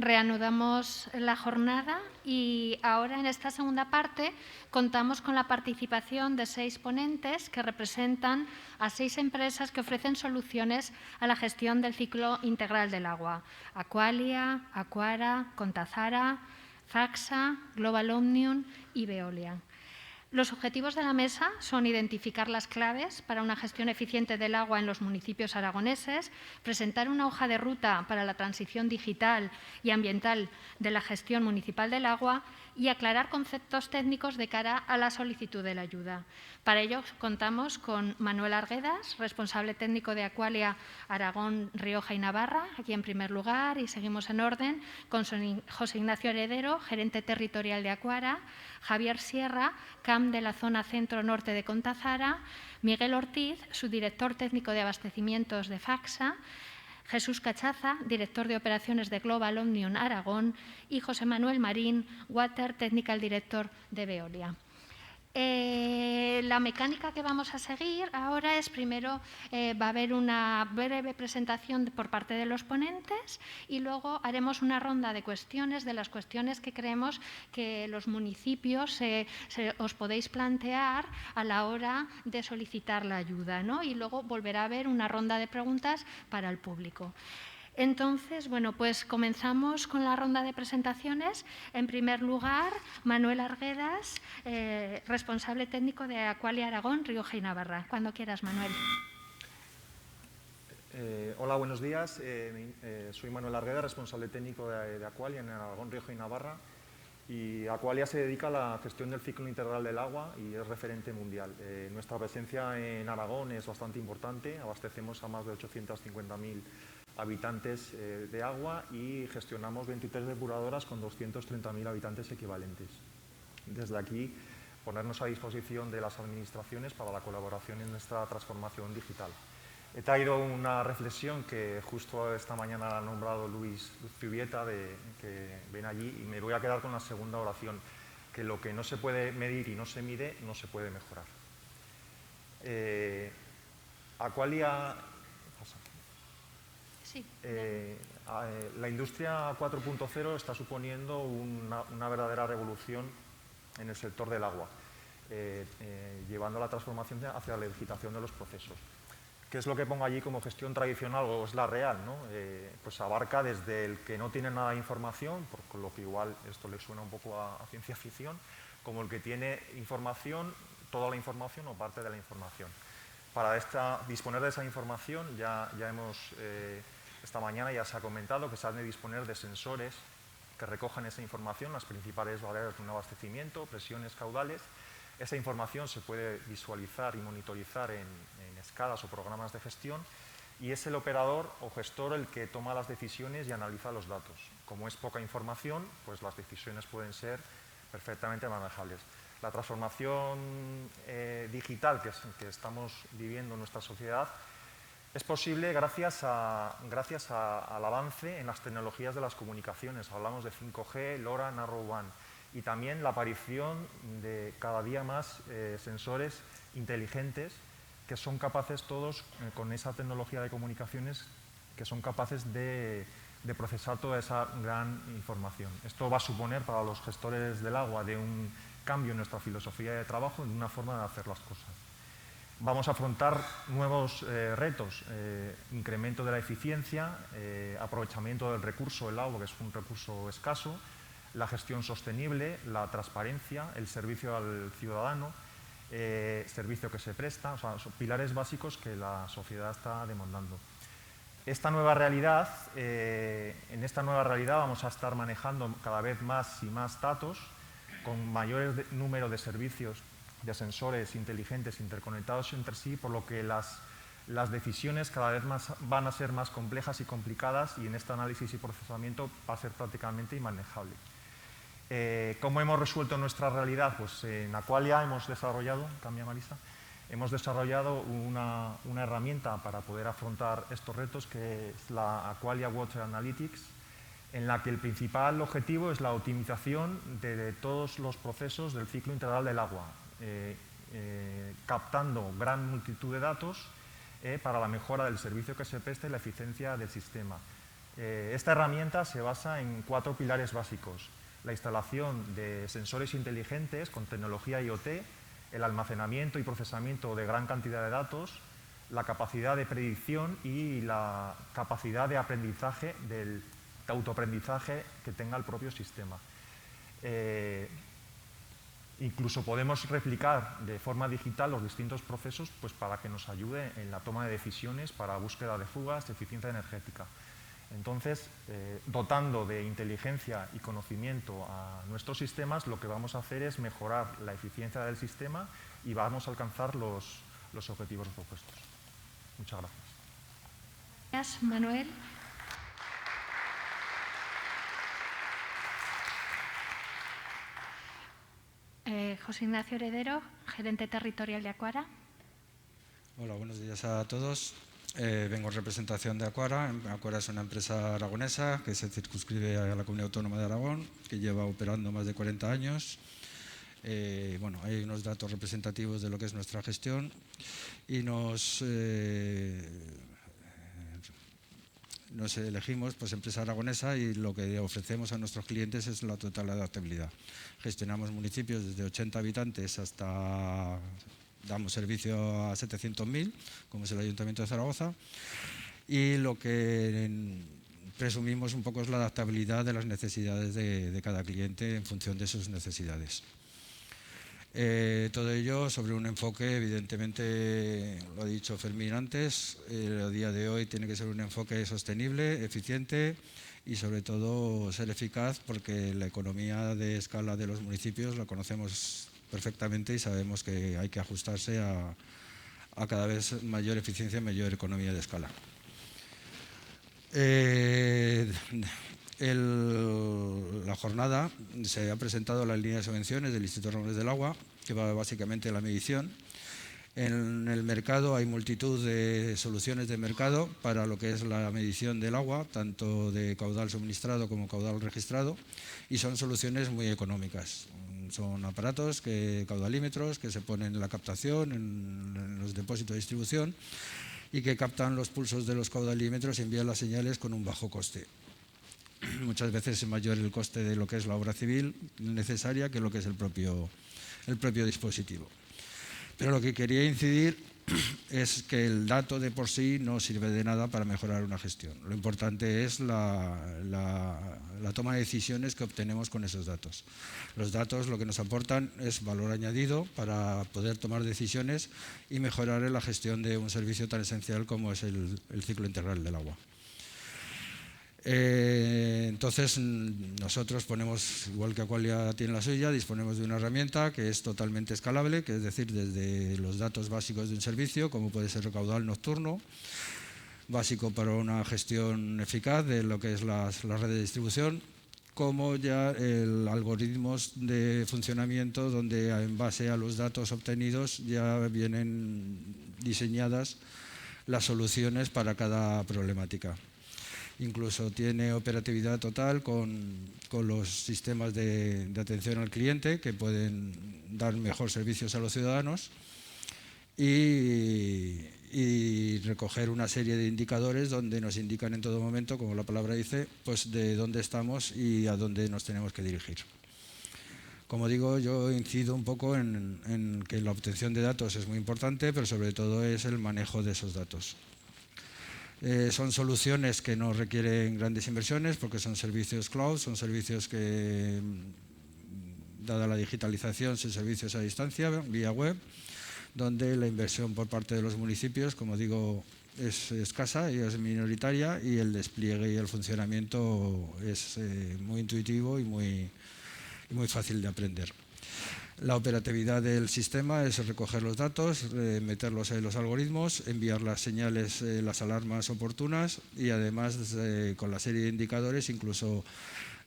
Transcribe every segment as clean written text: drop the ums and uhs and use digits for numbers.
Reanudamos la jornada y ahora en esta segunda parte contamos con la participación de 6 ponentes que representan a 6 empresas que ofrecen soluciones a la gestión del ciclo integral del agua: Aqualia, Aquara, Contazara, Faxa, Global Omnium y Veolia. Los objetivos de la mesa son identificar las claves para una gestión eficiente del agua en los municipios aragoneses, presentar una hoja de ruta para la transición digital y ambiental de la gestión municipal del agua y aclarar conceptos técnicos de cara a la solicitud de la ayuda. Para ello contamos con Manuel Arguedas, responsable técnico de Aqualia Aragón, Rioja y Navarra, aquí en primer lugar, y seguimos en orden, con José Ignacio Heredero, gerente territorial de Aquara, Javier Sierra, CAM de la zona centro-norte de Contazara, Miguel Ortiz, subdirector técnico de abastecimientos de Faxa, Jesús Cachaza, director de operaciones de Global Omnium Aragón, y José Manuel Marín, Water Technical Director de Veolia. La mecánica que vamos a seguir ahora es, primero va a haber una breve presentación por parte de los ponentes y luego haremos una ronda de cuestiones, de las cuestiones que creemos que los municipios os podéis plantear a la hora de solicitar la ayuda, ¿no? Y luego volverá a haber una ronda de preguntas para el público. Entonces, bueno, pues comenzamos con la ronda de presentaciones. En primer lugar, Manuel Arguedas, responsable técnico de Aqualia Aragón, Rioja y Navarra. Cuando quieras, Manuel. Hola, buenos días. Soy Manuel Arguedas, responsable técnico de Aqualia en Aragón, Rioja y Navarra. Y Aqualia se dedica a la gestión del ciclo integral del agua y es referente mundial. Nuestra presencia en Aragón es bastante importante. Abastecemos a más de 850.000 habitantes de agua y gestionamos 23 depuradoras con 230.000 habitantes equivalentes. Desde aquí, ponernos a disposición de las administraciones para la colaboración en esta transformación digital. He traído una reflexión que justo esta mañana ha nombrado Luis Zubieta, que ven allí, y me voy a quedar con la segunda oración, que lo que no se puede medir y no se mide, no se puede mejorar. Aqualia... Sí. La industria 4.0 está suponiendo una verdadera revolución en el sector del agua, llevando la transformación hacia la digitación de los procesos. ¿Qué es lo que pongo allí como gestión tradicional o es la real, ¿no? Pues abarca desde el que no tiene nada de información, por lo que igual esto le suena un poco a ciencia ficción, como el que tiene información, toda la información o parte de la información. Para disponer de esa información esta mañana ya se ha comentado que se han de disponer de sensores que recojan esa información, las principales barreras de un abastecimiento, presiones, caudales. Esa información se puede visualizar y monitorizar en escalas o programas de gestión y es el operador o gestor el que toma las decisiones y analiza los datos. Como es poca información, pues las decisiones pueden ser perfectamente manejables. La transformación digital que estamos viviendo en nuestra sociedad es posible gracias al avance en las tecnologías de las comunicaciones. Hablamos de 5G, LoRa, Narrowband y también la aparición de cada día más sensores inteligentes que son capaces todos, con esa tecnología de comunicaciones, que son capaces de procesar toda esa gran información. Esto va a suponer para los gestores del agua de un cambio en nuestra filosofía de trabajo, en una forma de hacer las cosas. Vamos a afrontar nuevos retos, incremento de la eficiencia, aprovechamiento del recurso del agua, que es un recurso escaso, la gestión sostenible, la transparencia, el servicio al ciudadano, servicio que se presta, o sea, son pilares básicos que la sociedad está demandando. En esta nueva realidad vamos a estar manejando cada vez más y más datos, con mayor número de servicios de sensores inteligentes interconectados entre sí, por lo que las decisiones cada vez más van a ser más complejas y complicadas y en este análisis y procesamiento va a ser prácticamente inmanejable. ¿Cómo hemos resuelto nuestra realidad? Pues en Aqualia hemos desarrollado, cambia Marisa, hemos desarrollado una herramienta para poder afrontar estos retos que es la Aqualia Water Analytics, en la que el principal objetivo es la optimización de todos los procesos del ciclo integral del agua, captando gran multitud de datos para la mejora del servicio que se presta y la eficiencia del sistema. Esta herramienta se basa en 4 pilares básicos: la instalación de sensores inteligentes con tecnología IoT, el almacenamiento y procesamiento de gran cantidad de datos, la capacidad de predicción y la capacidad de aprendizaje, de autoaprendizaje que tenga el propio sistema. Incluso podemos replicar de forma digital los distintos procesos, pues, para que nos ayude en la toma de decisiones para búsqueda de fugas, de eficiencia energética. Entonces, dotando de inteligencia y conocimiento a nuestros sistemas, lo que vamos a hacer es mejorar la eficiencia del sistema y vamos a alcanzar los objetivos propuestos. Muchas gracias. Gracias, Manuel. José Ignacio Heredero, gerente territorial de Aquara. Hola, buenos días a todos. Vengo en representación de Aquara. Aquara es una empresa aragonesa que se circunscribe a la Comunidad Autónoma de Aragón, que lleva operando más de 40 años. Bueno, hay unos datos representativos de lo que es nuestra gestión y nos elegimos, pues, empresa aragonesa, y lo que ofrecemos a nuestros clientes es la total adaptabilidad. Gestionamos municipios desde 80 habitantes hasta, damos servicio a 700.000, como es el Ayuntamiento de Zaragoza, y lo que presumimos un poco es la adaptabilidad de las necesidades de cada cliente en función de sus necesidades. Todo ello sobre un enfoque, evidentemente, lo ha dicho Fermín antes, a día de hoy tiene que ser un enfoque sostenible, eficiente y sobre todo ser eficaz, porque la economía de escala de los municipios la conocemos perfectamente y sabemos que hay que ajustarse a cada vez mayor eficiencia y mayor economía de escala. La jornada se ha presentado la línea de subvenciones del Instituto Aragonés del Agua, que va básicamente a la medición. En el mercado hay multitud de soluciones de mercado para lo que es la medición del agua, tanto de caudal suministrado como caudal registrado, y son soluciones muy económicas. Son aparatos, caudalímetros, que se ponen en la captación, en los depósitos de distribución, y que captan los pulsos de los caudalímetros y envían las señales con un bajo coste. Muchas veces es mayor el coste de lo que es la obra civil necesaria que lo que es el propio dispositivo. Pero lo que quería incidir es que el dato de por sí no sirve de nada para mejorar una gestión. Lo importante es la toma de decisiones que obtenemos con esos datos. Los datos lo que nos aportan es valor añadido para poder tomar decisiones y mejorar en la gestión de un servicio tan esencial como es el ciclo integral del agua. Entonces, nosotros ponemos, igual que Aqualia tiene la suya, disponemos de una herramienta que es totalmente escalable, que es decir, desde los datos básicos de un servicio, como puede ser el caudal nocturno, básico para una gestión eficaz de lo que es la red de distribución, como ya algoritmos de funcionamiento donde, en base a los datos obtenidos, ya vienen diseñadas las soluciones para cada problemática. Incluso tiene operatividad total con los sistemas de atención al cliente, que pueden dar mejor servicios a los ciudadanos, y recoger una serie de indicadores donde nos indican en todo momento, como la palabra dice, pues de dónde estamos y a dónde nos tenemos que dirigir. Como digo, yo incido un poco en que la obtención de datos es muy importante, pero sobre todo es el manejo de esos datos. Son soluciones que no requieren grandes inversiones, porque son servicios cloud, son servicios que, dada la digitalización, son servicios a distancia, vía web, donde la inversión por parte de los municipios, como digo, es escasa y es minoritaria, y el despliegue y el funcionamiento es muy intuitivo y muy fácil de aprender. La operatividad del sistema es recoger los datos, meterlos en los algoritmos, enviar las señales, las alarmas oportunas, y además con la serie de indicadores, incluso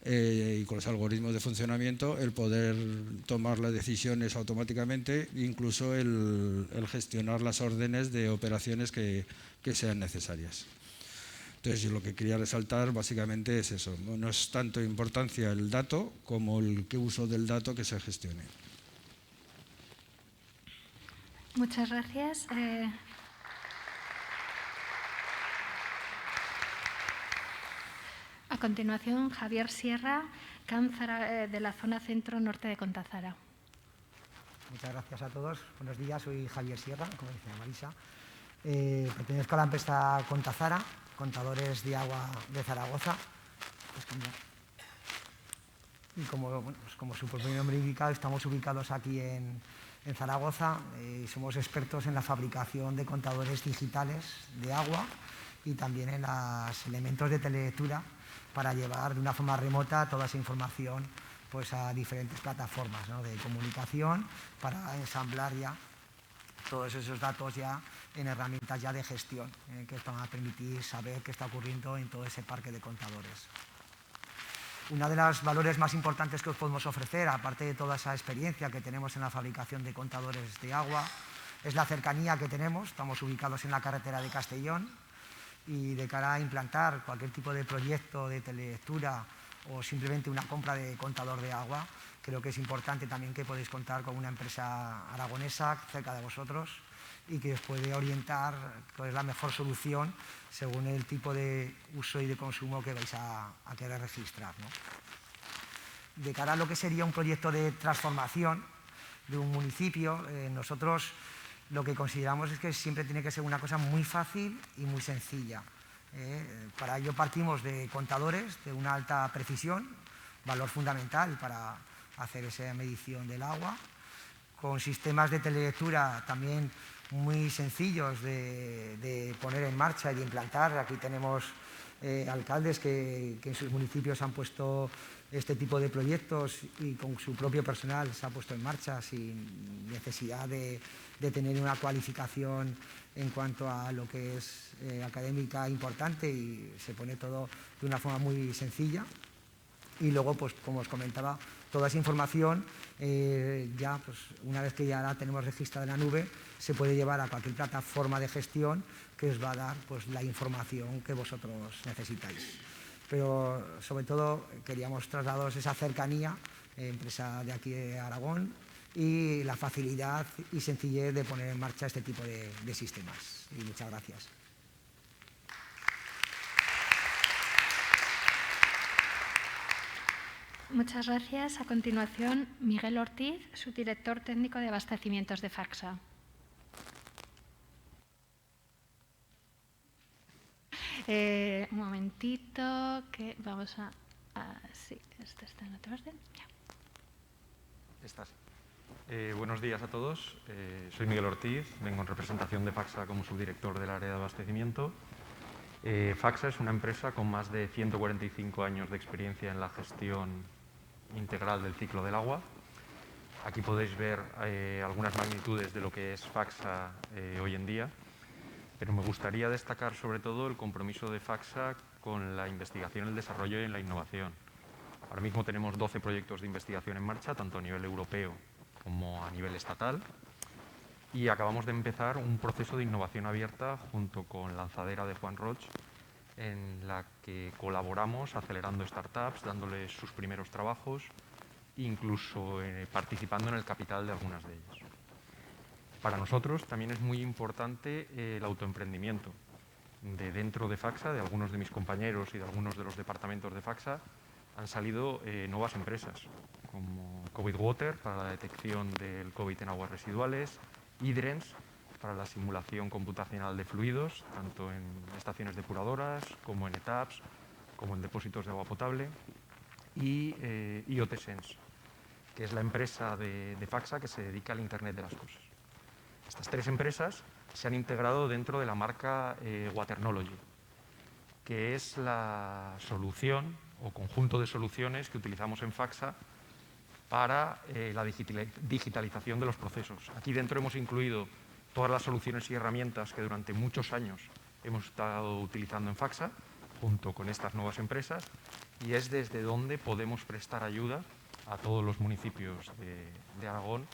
y con los algoritmos de funcionamiento, el poder tomar las decisiones automáticamente, incluso el gestionar las órdenes de operaciones que sean necesarias. Entonces, yo lo que quería resaltar básicamente es eso. No es tanto importancia el dato como el uso del dato que se gestione. Muchas gracias. A continuación, Javier Sierra, CAM de la zona centro-norte de Contazara. Muchas gracias a todos. Buenos días, soy Javier Sierra, como dice Marisa. Pertenezco a la empresa Contazara, Contadores de Agua de Zaragoza. Y como su propio nombre indica, estamos ubicados aquí en Zaragoza. Somos expertos en la fabricación de contadores digitales de agua y también en los elementos de telelectura para llevar de una forma remota toda esa información pues, a diferentes plataformas, ¿no?, de comunicación para ensamblar ya todos esos datos ya en herramientas ya de gestión que van a permitir saber qué está ocurriendo en todo ese parque de contadores. Uno de los valores más importantes que os podemos ofrecer, aparte de toda esa experiencia que tenemos en la fabricación de contadores de agua, es la cercanía que tenemos. Estamos ubicados en la carretera de Castellón y de cara a implantar cualquier tipo de proyecto de telelectura o simplemente una compra de contador de agua, creo que es importante también que podéis contar con una empresa aragonesa cerca de vosotros y que os puede orientar cuál es la mejor solución según el tipo de uso y de consumo que vais a querer registrar, ¿no? De cara a lo que sería un proyecto de transformación de un municipio, nosotros lo que consideramos es que siempre tiene que ser una cosa muy fácil y muy sencilla. Para ello partimos de contadores de una alta precisión, valor fundamental para hacer esa medición del agua, con sistemas de telelectura también muy sencillos de poner en marcha y de implantar. Aquí tenemos alcaldes que en sus municipios han puesto este tipo de proyectos y con su propio personal se ha puesto en marcha sin necesidad de tener una cualificación en cuanto a lo que es académica importante, y se pone todo de una forma muy sencilla. Y luego, pues como os comentaba, toda esa información ya, pues, una vez que ya la tenemos registrada en la nube, se puede llevar a cualquier plataforma de gestión que os va a dar pues, la información que vosotros necesitáis. Pero sobre todo queríamos trasladaros esa cercanía, empresa de aquí de Aragón, y la facilidad y sencillez de poner en marcha este tipo de sistemas. Y muchas gracias. Muchas gracias. A continuación, Miguel Ortiz, subdirector técnico de abastecimientos de Facsa. Un momentito, que vamos a... sí, esto está en otro orden. Ya. Estás. Buenos días a todos. Soy Miguel Ortiz, vengo en representación de Facsa como subdirector del área de abastecimiento. Facsa es una empresa con más de 145 años de experiencia en la gestión integral del ciclo del agua. Aquí podéis ver algunas magnitudes de lo que es Facsa hoy en día, pero me gustaría destacar sobre todo el compromiso de Facsa con la investigación, el desarrollo y la innovación. Ahora mismo tenemos 12 proyectos de investigación en marcha, tanto a nivel europeo como a nivel estatal, y acabamos de empezar un proceso de innovación abierta junto con Lanzadera de Juan Roig, en la que colaboramos acelerando startups, dándoles sus primeros trabajos, incluso participando en el capital de algunas de ellas. Para nosotros también es muy importante el autoemprendimiento. De dentro de Facsa, de algunos de mis compañeros y de algunos de los departamentos de Facsa, han salido nuevas empresas, como COVID Water para la detección del COVID en aguas residuales, Hydrens para la simulación computacional de fluidos, tanto en estaciones depuradoras como en ETAPS, como en depósitos de agua potable, y IoT-Sense, que es la empresa de Facsa que se dedica al Internet de las cosas. Estas tres empresas se han integrado dentro de la marca Waternology, que es la solución o conjunto de soluciones que utilizamos en Facsa para la digitalización de los procesos. Aquí dentro hemos incluido todas las soluciones y herramientas que durante muchos años hemos estado utilizando en Facsa, junto con estas nuevas empresas, y es desde donde podemos prestar ayuda a todos los municipios de Aragón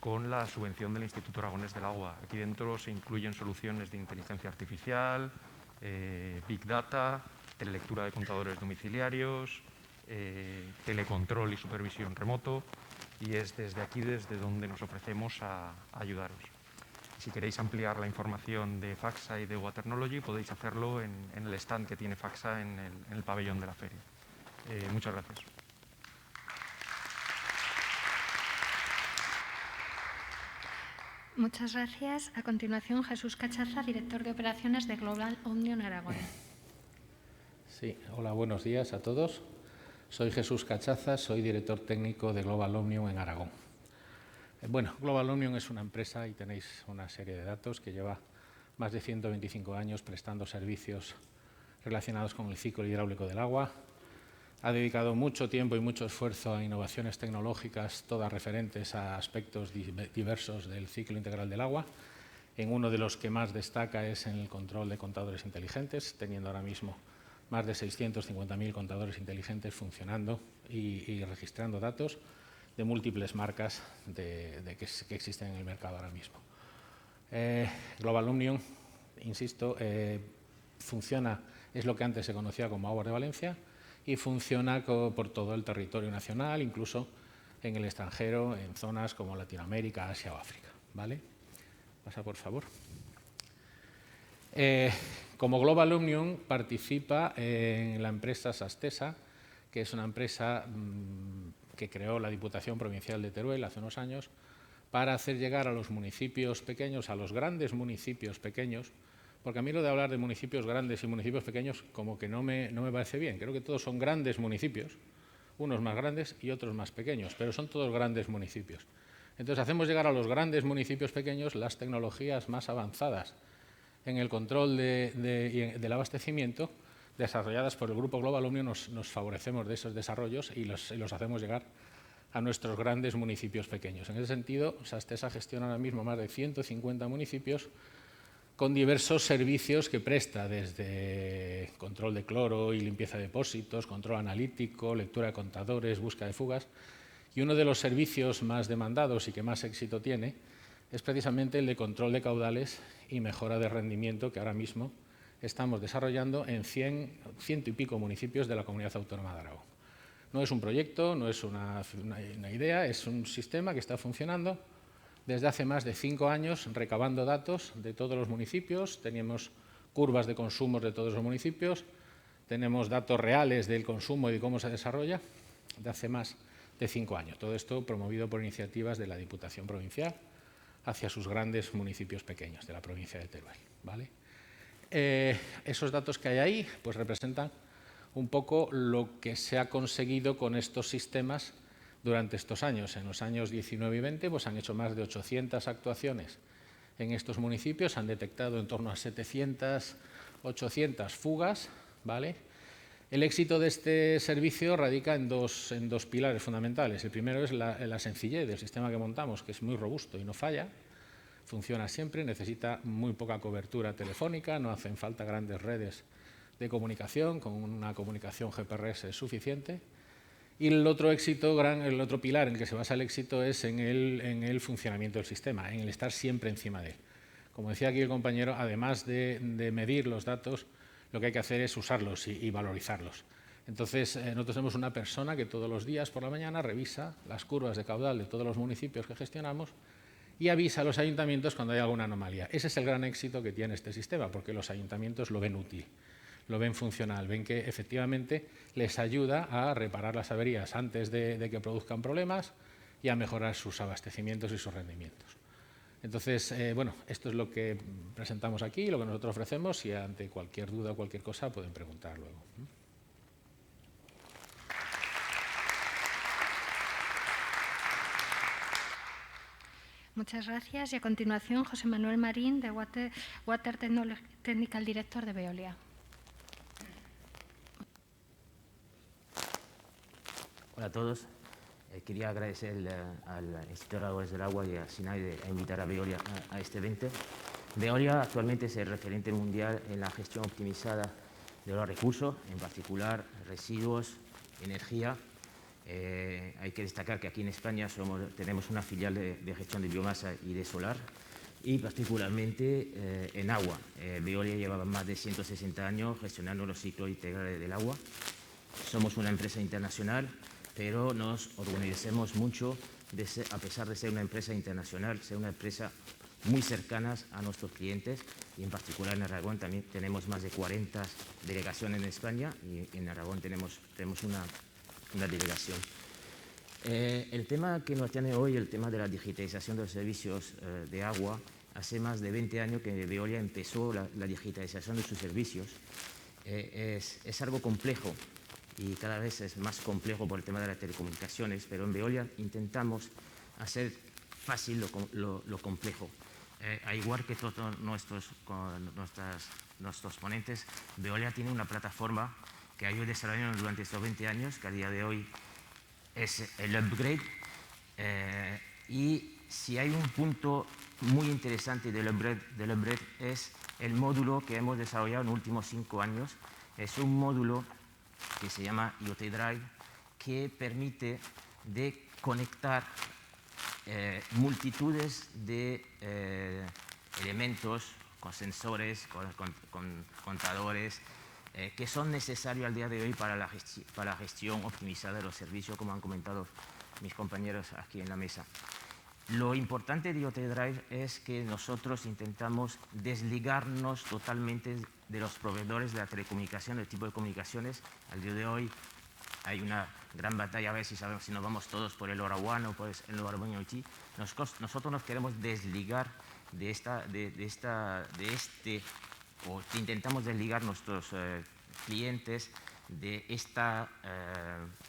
con la subvención del Instituto Aragonés del Agua. Aquí dentro se incluyen soluciones de inteligencia artificial, Big Data, telelectura de contadores domiciliarios, telecontrol y supervisión remoto, y es desde aquí desde donde nos ofrecemos a ayudaros. Si queréis ampliar la información de Faxa y de Waternology, podéis hacerlo en el stand que tiene Faxa en el pabellón de la feria. Muchas gracias. Muchas gracias. A continuación, Jesús Cachaza, director de operaciones de Global Omnium Aragón. Sí, hola, buenos días a todos. Soy Jesús Cachaza, soy director técnico de Global Omnium en Aragón. Bueno, Global Omnium es una empresa y tenéis una serie de datos que lleva más de 125 años prestando servicios relacionados con el ciclo hidráulico del agua. Ha dedicado mucho tiempo y mucho esfuerzo a innovaciones tecnológicas, todas referentes a aspectos diversos del ciclo integral del agua. En uno de los que más destaca es en el control de contadores inteligentes, teniendo ahora mismo más de 650.000 contadores inteligentes funcionando y registrando datos de múltiples marcas que existen en el mercado ahora mismo. Global Omnium, insisto, funciona, es lo que antes se conocía como Aguas de Valencia, y funciona por todo el territorio nacional, incluso en el extranjero, en zonas como Latinoamérica, Asia o África. ¿Vale? Pasa, por favor. Como Global Omnium participa en la empresa Sastesa, que es una empresa que creó la Diputación Provincial de Teruel hace unos años, para hacer llegar a los municipios pequeños, a los grandes municipios pequeños, porque a mí lo de hablar de municipios grandes y municipios pequeños como que no me parece bien. Creo que todos son grandes municipios, unos más grandes y otros más pequeños, pero son todos grandes municipios. Entonces hacemos llegar a los grandes municipios pequeños las tecnologías más avanzadas en el control del abastecimiento, desarrolladas por el Grupo Global Omnium. Nos favorecemos de esos desarrollos y los hacemos llegar a nuestros grandes municipios pequeños. En ese sentido, Sastesa gestiona ahora mismo más de 150 municipios con diversos servicios que presta, desde control de cloro y limpieza de depósitos, control analítico, lectura de contadores, búsqueda de fugas. Y uno de los servicios más demandados y que más éxito tiene es precisamente el de control de caudales y mejora de rendimiento, que ahora mismo estamos desarrollando en 100 y pico municipios de la Comunidad Autónoma de Aragón. No es un proyecto, no es una idea, es un sistema que está funcionando desde hace más de 5 años, recabando datos de todos los municipios. Tenemos curvas de consumo de todos los municipios, tenemos datos reales del consumo y de cómo se desarrolla de hace más de 5 años. Todo esto promovido por iniciativas de la Diputación Provincial hacia sus grandes municipios pequeños de la provincia de Teruel. ¿Vale? Esos datos que hay ahí pues representan un poco lo que se ha conseguido con estos sistemas durante estos años. En los años 19 y 20 pues han hecho más de 800 actuaciones en estos municipios, han detectado en torno a 700, 800 fugas. ¿Vale? El éxito de este servicio radica en dos pilares fundamentales. El primero es la sencillez del sistema que montamos, que es muy robusto y no falla, funciona siempre, necesita muy poca cobertura telefónica, no hacen falta grandes redes de comunicación, con una comunicación GPRS es suficiente. Y el otro pilar en el que se basa el éxito es en el funcionamiento del sistema, en el estar siempre encima de él. Como decía aquí el compañero, además de medir los datos, lo que hay que hacer es usarlos y valorizarlos. Entonces, nosotros tenemos una persona que todos los días por la mañana revisa las curvas de caudal de todos los municipios que gestionamos y avisa a los ayuntamientos cuando hay alguna anomalía. Ese es el gran éxito que tiene este sistema, porque los ayuntamientos lo ven útil, lo ven funcional, ven que efectivamente les ayuda a reparar las averías antes de que produzcan problemas y a mejorar sus abastecimientos y sus rendimientos. Entonces, bueno, esto es lo que presentamos aquí, lo que nosotros ofrecemos, y ante cualquier duda o cualquier cosa pueden preguntar luego. Muchas gracias. Y a continuación, José Manuel Marín, de Water Technical Director de Veolia. Hola a todos. Quería agradecer al Instituto de Aguas del Agua y a SINAE de invitar a Veolia a este evento. Veolia actualmente es el referente mundial en la gestión optimizada de los recursos, en particular residuos, energía. Hay que destacar que aquí en España tenemos una filial de gestión de biomasa y de solar, y particularmente en agua. Veolia lleva más de 160 años gestionando los ciclos integrales del agua. Somos una empresa internacional, pero nos orgullecemos mucho, a pesar de ser una empresa internacional, ser una empresa muy cercanas a nuestros clientes, y en particular en Aragón también tenemos más de 40 delegaciones en España, y en Aragón tenemos una delegación. El tema que nos tiene hoy, el tema de la digitalización de los servicios de agua, hace más de 20 años que Veolia empezó la digitalización de sus servicios. Es algo complejo y cada vez es más complejo por el tema de las telecomunicaciones, pero en Veolia intentamos hacer fácil lo complejo. Al igual que todos nuestros ponentes, Veolia tiene una plataforma que ha ido desarrollando durante estos 20 años, que a día de hoy es el upgrade. Y si hay un punto muy interesante del upgrade es el módulo que hemos desarrollado en los últimos 5 años. Es un módulo que se llama IoT Drive, que permite de conectar multitudes de elementos con sensores, con contadores, que son necesarios al día de hoy para la gestión optimizada de los servicios, como han comentado mis compañeros aquí en la mesa. Lo importante de IoT Drive es que nosotros intentamos desligarnos totalmente de los proveedores de la telecomunicación, del tipo de comunicaciones. Al día de hoy hay una gran batalla a ver si sabemos si nos vamos todos por el LoRaWAN o por el LoRaWAN IoT. Nosotros nos queremos desligar o intentamos desligar nuestros clientes de esta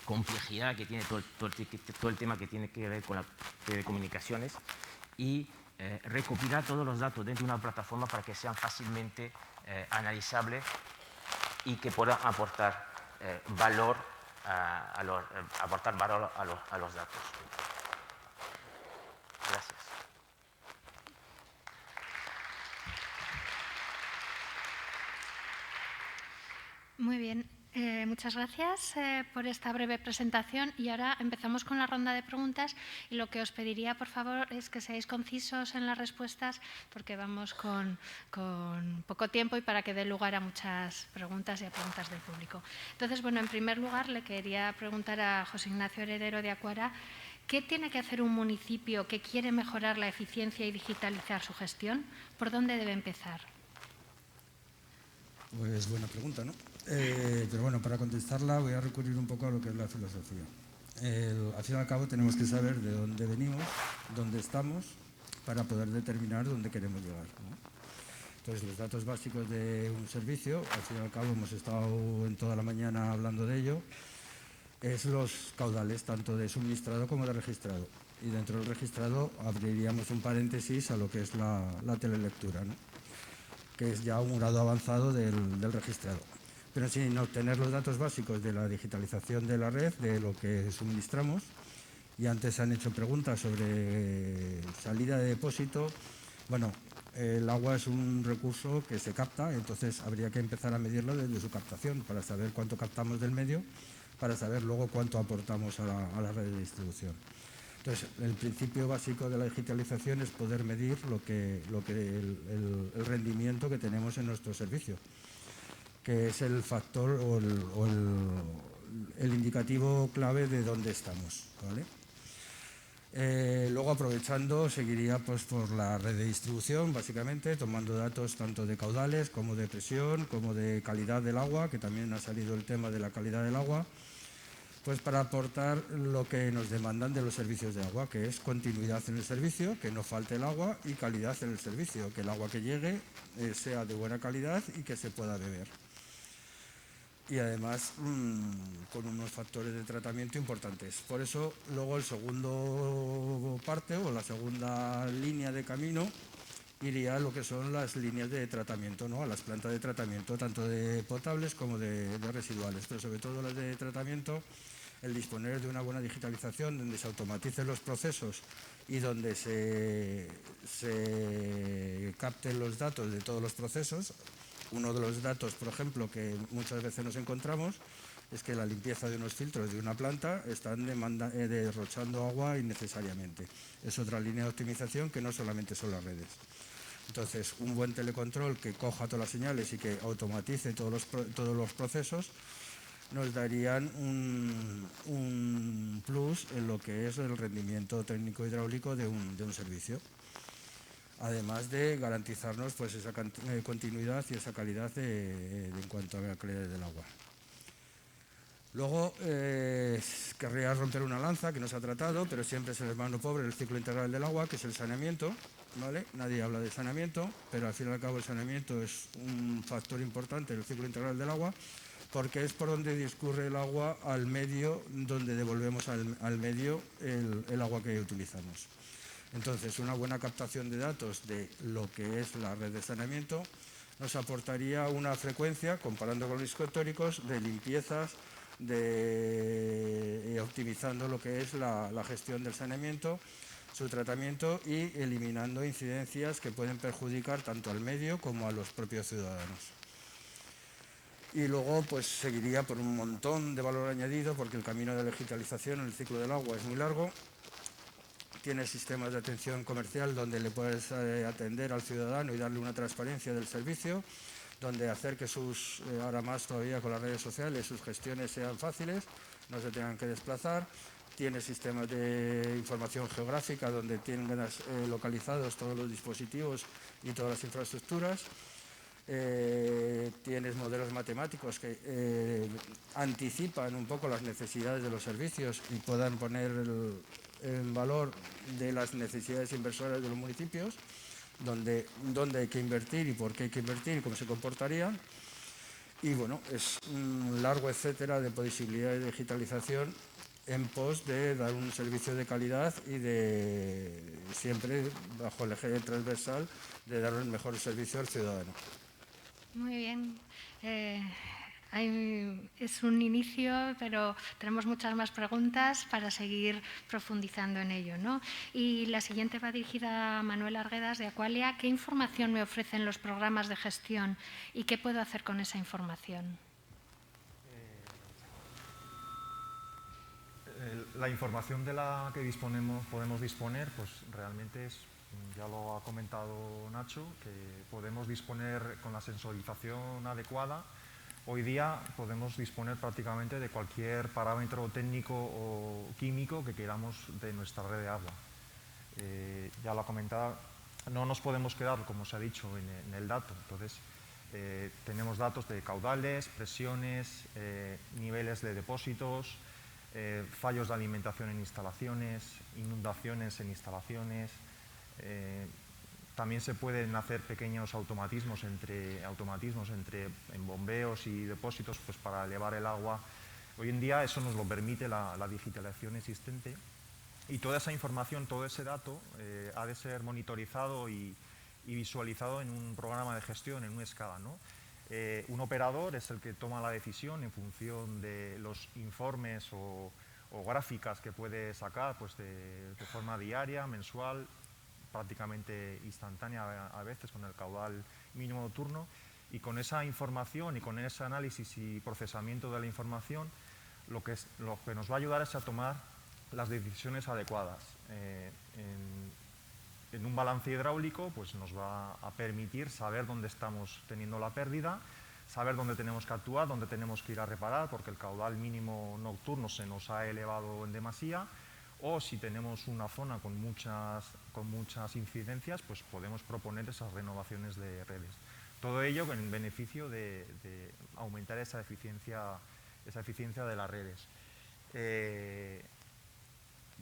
complejidad que tiene todo el tema que tiene que ver con las telecomunicaciones, y recopilar todos los datos dentro de una plataforma para que sean fácilmente analizables y que puedan aportar valor a los datos. Gracias. Muy bien. Muchas gracias por esta breve presentación, y ahora empezamos con la ronda de preguntas, y lo que os pediría, por favor, es que seáis concisos en las respuestas, porque vamos con poco tiempo y para que dé lugar a muchas preguntas y a preguntas del público. Entonces, bueno, en primer lugar le quería preguntar a José Ignacio Heredero de Acuara, ¿qué tiene que hacer un municipio que quiere mejorar la eficiencia y digitalizar su gestión? ¿Por dónde debe empezar? Pues buena pregunta, ¿no? Pero bueno, para contestarla voy a recurrir un poco a lo que es la filosofía. Al fin y al cabo tenemos que saber de dónde venimos, dónde estamos, para poder determinar dónde queremos llegar, ¿no? Entonces, los datos básicos de un servicio, al fin y al cabo hemos estado en toda la mañana hablando de ello, es los caudales, tanto de suministrado como de registrado. Y dentro del registrado abriríamos un paréntesis a lo que es la telelectura, ¿no? Que es ya un grado avanzado del registrado. Pero sin obtener los datos básicos de la digitalización de la red, de lo que suministramos, y antes han hecho preguntas sobre salida de depósito. Bueno, el agua es un recurso que se capta, entonces habría que empezar a medirlo desde su captación para saber cuánto captamos del medio, para saber luego cuánto aportamos a la red de distribución. Entonces, el principio básico de la digitalización es poder medir el rendimiento que tenemos en nuestro servicio, que es el factor o el indicativo clave de dónde estamos, ¿vale? Luego, aprovechando, seguiría pues por la red de distribución, básicamente, tomando datos tanto de caudales como de presión, como de calidad del agua, que también ha salido el tema de la calidad del agua, pues para aportar lo que nos demandan de los servicios de agua, que es continuidad en el servicio, que no falte el agua, y calidad en el servicio, que el agua que llegue sea de buena calidad y que se pueda beber. Y además con unos factores de tratamiento importantes. Por eso luego el segundo parte o la segunda línea de camino iría a lo que son las líneas de tratamiento, ¿no? A las plantas de tratamiento, tanto de potables como de residuales, pero sobre todo las de tratamiento, el disponer de una buena digitalización donde se automaticen los procesos y donde se capten los datos de todos los procesos. Uno de los datos, por ejemplo, que muchas veces nos encontramos es que la limpieza de unos filtros de una planta están derrochando agua innecesariamente. Es otra línea de optimización que no solamente son las redes. Entonces, un buen telecontrol que coja todas las señales y que automatice todos los procesos nos darían un plus en lo que es el rendimiento técnico hidráulico de un servicio. además de garantizarnos pues, esa continuidad y esa calidad en cuanto a la calidad del agua. Luego, querría romper una lanza que no se ha tratado, pero siempre es el hermano pobre del ciclo integral del agua, que es el saneamiento, ¿vale? Nadie habla de saneamiento, pero al fin y al cabo el saneamiento es un factor importante del ciclo integral del agua, porque es por donde discurre el agua al medio, donde devolvemos al medio el agua que utilizamos. Entonces, una buena captación de datos de lo que es la red de saneamiento nos aportaría una frecuencia, comparando con los históricos, de limpiezas, optimizando lo que es la gestión del saneamiento, su tratamiento y eliminando incidencias que pueden perjudicar tanto al medio como a los propios ciudadanos. Y luego pues seguiría por un montón de valor añadido, porque el camino de digitalización en el ciclo del agua es muy largo. Tiene sistemas de atención comercial donde le puedes atender al ciudadano y darle una transparencia del servicio, donde hacer que ahora más todavía con las redes sociales, sus gestiones sean fáciles, no se tengan que desplazar. Tiene sistemas de información geográfica donde tienen localizados todos los dispositivos y todas las infraestructuras. Tienes modelos matemáticos que anticipan un poco las necesidades de los servicios y puedan poner en valor de las necesidades inversoras de los municipios, dónde hay que invertir y por qué hay que invertir y cómo se comportarían. Y bueno, es un largo etcétera de posibilidades de digitalización en pos de dar un servicio de calidad y de siempre bajo el eje transversal de dar el mejor servicio al ciudadano. Muy bien. Es un inicio, pero tenemos muchas más preguntas para seguir profundizando en ello, ¿no? Y la siguiente va dirigida a Manuel Arguedas, de Aqualia. ¿Qué información me ofrecen los programas de gestión y qué puedo hacer con esa información? La información de la que podemos disponer, pues realmente es, ya lo ha comentado Nacho, que podemos disponer con la sensorización adecuada. Hoy día podemos disponer prácticamente de cualquier parámetro técnico o químico que queramos de nuestra red de agua. Ya lo ha comentado, no nos podemos quedar, como se ha dicho, en el dato. Entonces, tenemos datos de caudales, presiones, niveles de depósitos, fallos de alimentación en instalaciones, inundaciones en instalaciones. También se pueden hacer pequeños automatismos entre en bombeos y depósitos pues, para elevar el agua. Hoy en día eso nos lo permite la digitalización existente, y toda esa información, todo ese dato ha de ser monitorizado y visualizado en un programa de gestión, en un SCADA, ¿no? Un operador es el que toma la decisión en función de los informes o gráficas que puede sacar pues, de forma diaria, mensual, prácticamente instantánea a veces con el caudal mínimo turno, y con esa información y con ese análisis y procesamiento de la información lo que nos va a ayudar es a tomar las decisiones adecuadas. En un balance hidráulico pues nos va a permitir saber dónde estamos teniendo la pérdida, saber dónde tenemos que actuar, dónde tenemos que ir a reparar porque el caudal mínimo nocturno se nos ha elevado en demasía, o si tenemos una zona con muchas incidencias, pues podemos proponer esas renovaciones de redes. Todo ello en beneficio de aumentar esa eficiencia de las redes.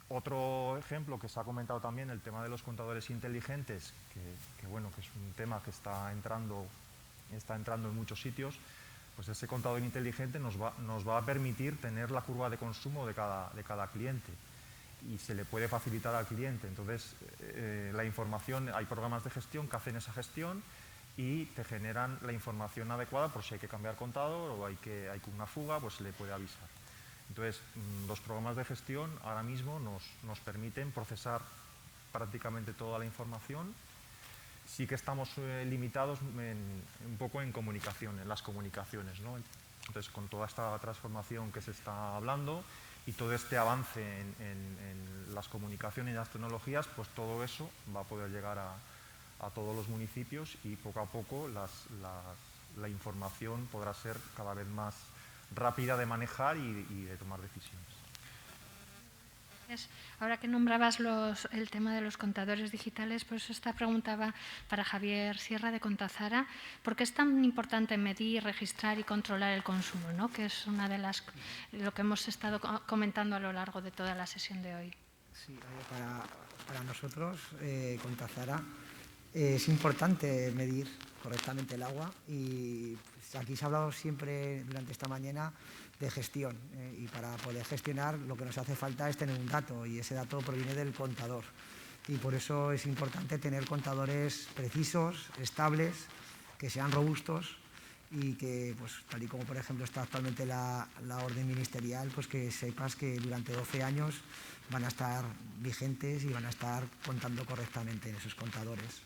Otro ejemplo que se ha comentado también, el tema de los contadores inteligentes, que bueno, que es un tema que está entrando en muchos sitios. Pues ese contador inteligente nos va a permitir tener la curva de consumo de cada cliente, y se le puede facilitar al cliente. Entonces, la información, hay programas de gestión que hacen esa gestión y te generan la información adecuada por si hay que cambiar contador o hay una fuga, pues se le puede avisar. Entonces, los programas de gestión ahora mismo nos permiten procesar prácticamente toda la información. Sí que estamos limitados un poco en las comunicaciones, ¿no? Entonces, con toda esta transformación que se está hablando y todo este avance en las comunicaciones y las tecnologías, pues todo eso va a poder llegar a todos los municipios, y poco a poco la información podrá ser cada vez más rápida de manejar y de tomar decisiones. Ahora que nombrabas el tema de los contadores digitales, pues esta pregunta va para Javier Sierra de Contazara. ¿Por qué es tan importante medir, registrar y controlar el consumo, ¿no? Que es una de lo que hemos estado comentando a lo largo de toda la sesión de hoy? Sí, para nosotros, Contazara, es importante medir correctamente el agua y pues, aquí se ha hablado siempre durante esta mañana de gestión y para poder gestionar lo que nos hace falta es tener un dato y ese dato proviene del contador y por eso es importante tener contadores precisos, estables, que sean robustos y que, pues, tal y como por ejemplo está actualmente la orden ministerial, pues que sepas que durante 12 años van a estar vigentes y van a estar contando correctamente en esos contadores.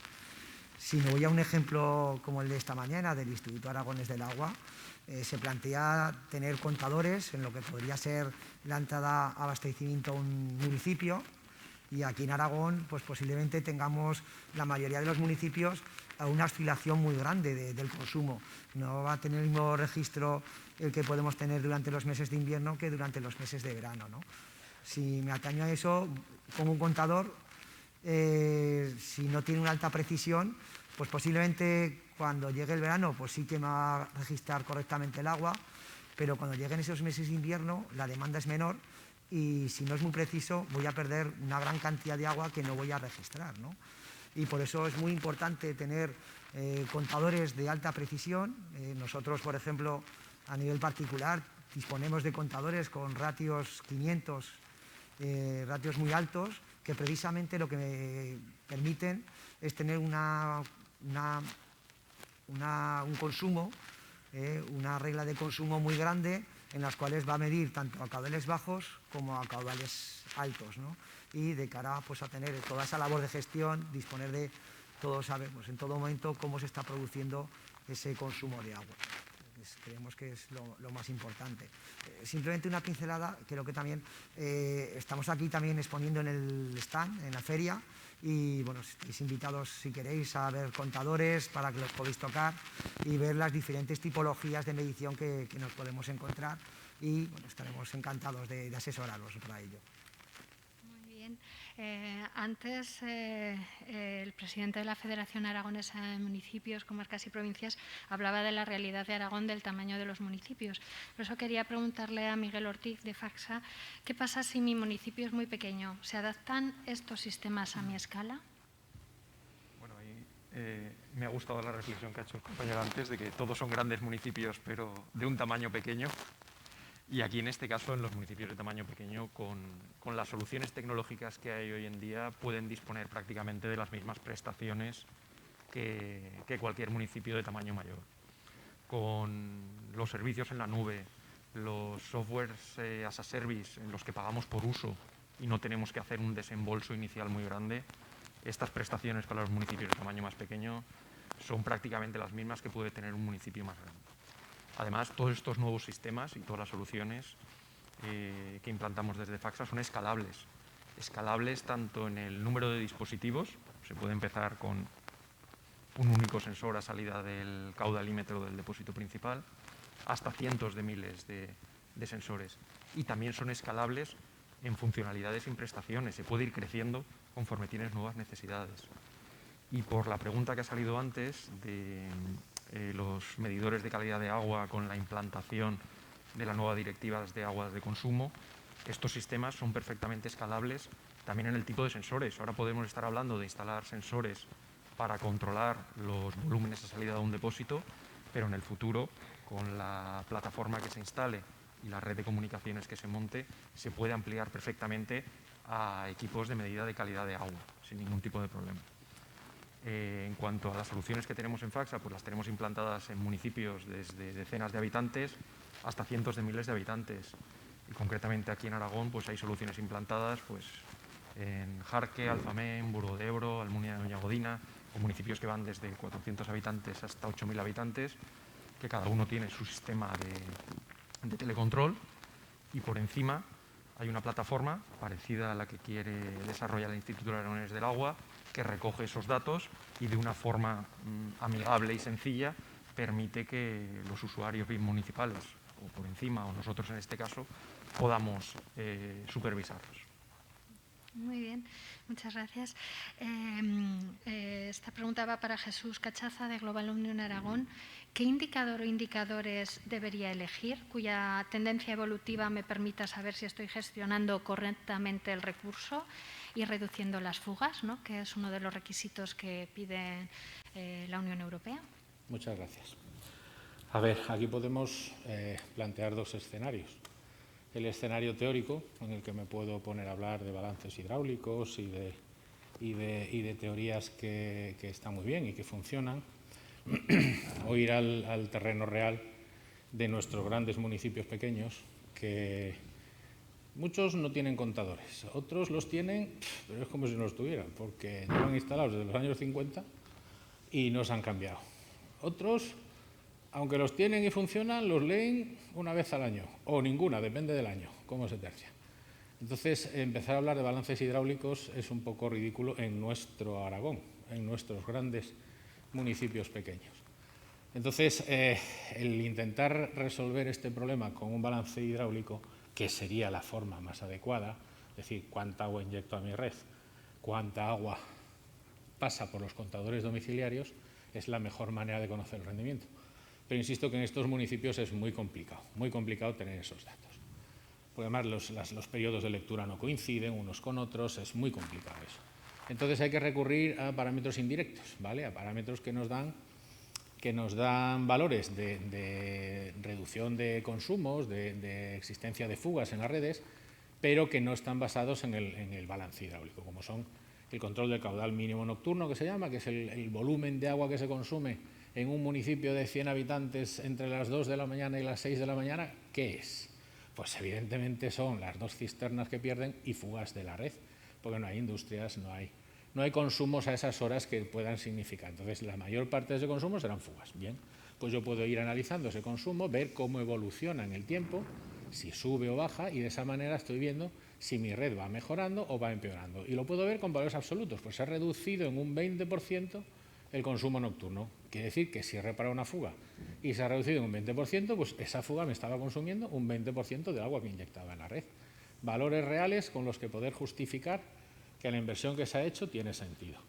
Si me voy a un ejemplo como el de esta mañana del Instituto Aragonés del Agua, se plantea tener contadores en lo que podría ser la entrada a abastecimiento a un municipio y aquí en Aragón pues posiblemente tengamos la mayoría de los municipios a una oscilación muy grande del consumo. No va a tener el mismo registro el que podemos tener durante los meses de invierno que durante los meses de verano, ¿no? Si me ataño a eso, como un contador, si no tiene una alta precisión, pues posiblemente cuando llegue el verano pues sí que me va a registrar correctamente el agua, pero cuando lleguen esos meses de invierno la demanda es menor y si no es muy preciso voy a perder una gran cantidad de agua que no voy a registrar, ¿no? Y por eso es muy importante tener contadores de alta precisión. Nosotros, por ejemplo, a nivel particular, disponemos de contadores con ratios 500, ratios muy altos, que precisamente lo que me permiten es tener un consumo, una regla de consumo muy grande en las cuales va a medir tanto a caudales bajos como a caudales altos, ¿no? Y de cara pues, a tener toda esa labor de gestión, disponer de todos sabemos en todo momento cómo se está produciendo ese consumo de agua. Creemos que es lo más importante. Simplemente una pincelada, creo que también estamos aquí también exponiendo en el stand, en la feria, y bueno, estáis invitados si queréis a ver contadores para que los podáis tocar y ver las diferentes tipologías de medición que nos podemos encontrar y bueno, estaremos encantados de asesoraros para ello. Muy bien. Antes, el presidente de la Federación Aragonesa de Municipios, Comarcas y Provincias hablaba de la realidad de Aragón, del tamaño de los municipios. Por eso quería preguntarle a Miguel Ortiz de Facsa, ¿qué pasa si mi municipio es muy pequeño? ¿Se adaptan estos sistemas a mi escala? Bueno, ahí me ha gustado la reflexión que ha hecho el compañero antes de que todos son grandes municipios, pero de un tamaño pequeño. Y aquí, en este caso, en los municipios de tamaño pequeño, con las soluciones tecnológicas que hay hoy en día, pueden disponer prácticamente de las mismas prestaciones que cualquier municipio de tamaño mayor. Con los servicios en la nube, los softwares as a service en los que pagamos por uso y no tenemos que hacer un desembolso inicial muy grande, estas prestaciones para los municipios de tamaño más pequeño son prácticamente las mismas que puede tener un municipio más grande. Además, todos estos nuevos sistemas y todas las soluciones que implantamos desde Facsa son escalables. Escalables tanto en el número de dispositivos, se puede empezar con un único sensor a salida del caudalímetro del depósito principal, hasta cientos de miles de sensores. Y también son escalables en funcionalidades y en prestaciones. Se puede ir creciendo conforme tienes nuevas necesidades. Y por la pregunta que ha salido antes de los medidores de calidad de agua con la implantación de la nueva directiva de aguas de consumo, estos sistemas son perfectamente escalables también en el tipo de sensores. Ahora podemos estar hablando de instalar sensores para controlar los volúmenes a salida de un depósito, pero en el futuro, con la plataforma que se instale y la red de comunicaciones que se monte, se puede ampliar perfectamente a equipos de medida de calidad de agua, sin ningún tipo de problema. En cuanto a las soluciones que tenemos en Facsa, pues las tenemos implantadas en municipios desde decenas de habitantes hasta cientos de miles de habitantes. Y concretamente aquí en Aragón pues hay soluciones implantadas pues, en Jarque, Alfamén, Burgo de Ebro, Almunia de Doña Godina, o municipios que van desde 400 habitantes hasta 8.000 habitantes, que cada uno tiene su sistema de telecontrol y por encima hay una plataforma parecida a la que quiere desarrollar el Instituto Aragonés del Agua, que recoge esos datos y de una forma amigable y sencilla permite que los usuarios municipales, o por encima, o nosotros en este caso, podamos supervisarlos. Muy bien, muchas gracias. Esta pregunta va para Jesús Cachaza, de Global Omnium Aragón. ¿Qué indicador o indicadores debería elegir cuya tendencia evolutiva me permita saber si estoy gestionando correctamente el recurso y reduciendo las fugas, ¿no?, que es uno de los requisitos que pide la Unión Europea? Muchas gracias. A ver, aquí podemos plantear dos escenarios. El escenario teórico, en el que me puedo poner a hablar de balances hidráulicos y de teorías que están muy bien y que funcionan, o ir al terreno real de nuestros grandes municipios pequeños, que muchos no tienen contadores, otros los tienen, pero es como si no los tuvieran, porque llevan instalados desde los años 50 y no se han cambiado. Otros, aunque los tienen y funcionan, los leen una vez al año, o ninguna, depende del año, cómo se tercia. Entonces, empezar a hablar de balances hidráulicos es un poco ridículo en nuestro Aragón, en nuestros grandes municipios pequeños. Entonces, el intentar resolver este problema con un balance hidráulico, que sería la forma más adecuada, es decir, cuánta agua inyecto a mi red, cuánta agua pasa por los contadores domiciliarios, es la mejor manera de conocer el rendimiento. Pero insisto que en estos municipios es muy complicado tener esos datos. Porque además los periodos de lectura no coinciden unos con otros, es muy complicado eso. Entonces hay que recurrir a parámetros indirectos, ¿vale? A parámetros que nos dan valores de reducción de consumos, de existencia de fugas en las redes, pero que no están basados en el balance hidráulico, como son el control del caudal mínimo nocturno, que se llama, que es el volumen de agua que se consume en un municipio de 100 habitantes entre las 2 de la mañana y las 6 de la mañana. ¿Qué es? Pues evidentemente son las 2 cisternas que pierden y fugas de la red, porque no hay industrias, no hay consumos a esas horas que puedan significar. Entonces, la mayor parte de ese consumo serán fugas. Bien, pues yo puedo ir analizando ese consumo, ver cómo evoluciona en el tiempo, si sube o baja, y de esa manera estoy viendo si mi red va mejorando o va empeorando. Y lo puedo ver con valores absolutos, pues se ha reducido en un 20% el consumo nocturno. Quiere decir que si he reparado una fuga y se ha reducido en un 20%, pues esa fuga me estaba consumiendo un 20% del agua que inyectaba en la red. Valores reales con los que poder justificar que la inversión que se ha hecho tiene sentido.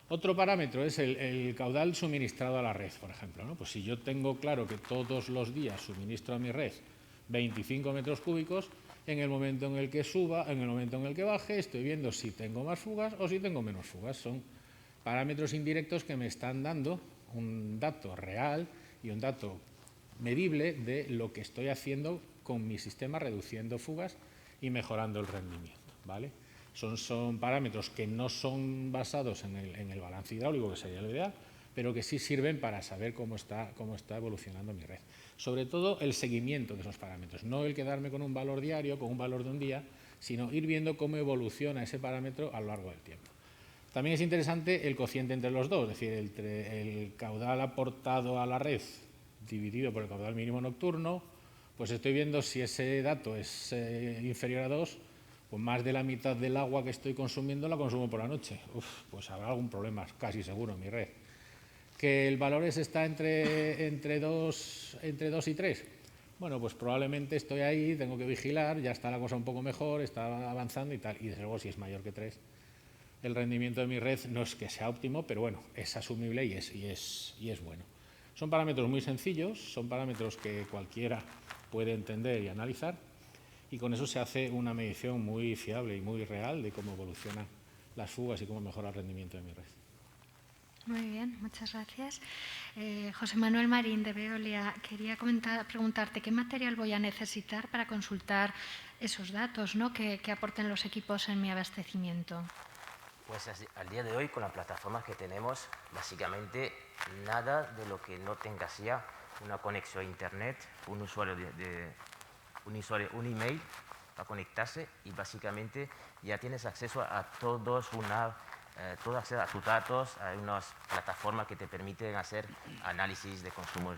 Otro parámetro es el caudal suministrado a la red, por ejemplo, ¿no? Pues si yo tengo claro que todos los días suministro a mi red 25 metros cúbicos, en el momento en el que suba, en el momento en el que baje, estoy viendo si tengo más fugas o si tengo menos fugas. Son parámetros indirectos que me están dando un dato real y un dato medible de lo que estoy haciendo con mi sistema, reduciendo fugas y mejorando el rendimiento, ¿vale? Son parámetros que no son basados en el balance hidráulico, que sería lo ideal, pero que sí sirven para saber cómo está evolucionando mi red. Sobre todo el seguimiento de esos parámetros, no el quedarme con un valor diario, con un valor de un día, sino ir viendo cómo evoluciona ese parámetro a lo largo del tiempo. También es interesante el cociente entre los dos, es decir, el caudal aportado a la red dividido por el caudal mínimo nocturno, pues estoy viendo si ese dato es inferior a 2, pues más de la mitad del agua que estoy consumiendo la consumo por la noche. Pues habrá algún problema, casi seguro, en mi red. ¿Que el valor está entre 2 y 3? Bueno, pues probablemente estoy ahí, tengo que vigilar, ya está la cosa un poco mejor, está avanzando y tal. Y desde luego, si es mayor que 3, el rendimiento de mi red no es que sea óptimo, pero bueno, es asumible y es bueno. Son parámetros muy sencillos, son parámetros que cualquiera puede entender y analizar, y con eso se hace una medición muy fiable y muy real de cómo evolucionan las fugas y cómo mejora el rendimiento de mi red. Muy bien, muchas gracias. José Manuel Marín, de Veolia, quería preguntarte qué material voy a necesitar para consultar esos datos, ¿no?, que aporten los equipos en mi abastecimiento. Pues al día de hoy, con las plataformas que tenemos, básicamente nada de lo que no tengas ya una conexión a Internet, un usuario un email para conectarse, y básicamente ya tienes acceso a todo acceso a tus datos. Hay unas plataformas que te permiten hacer análisis de consumos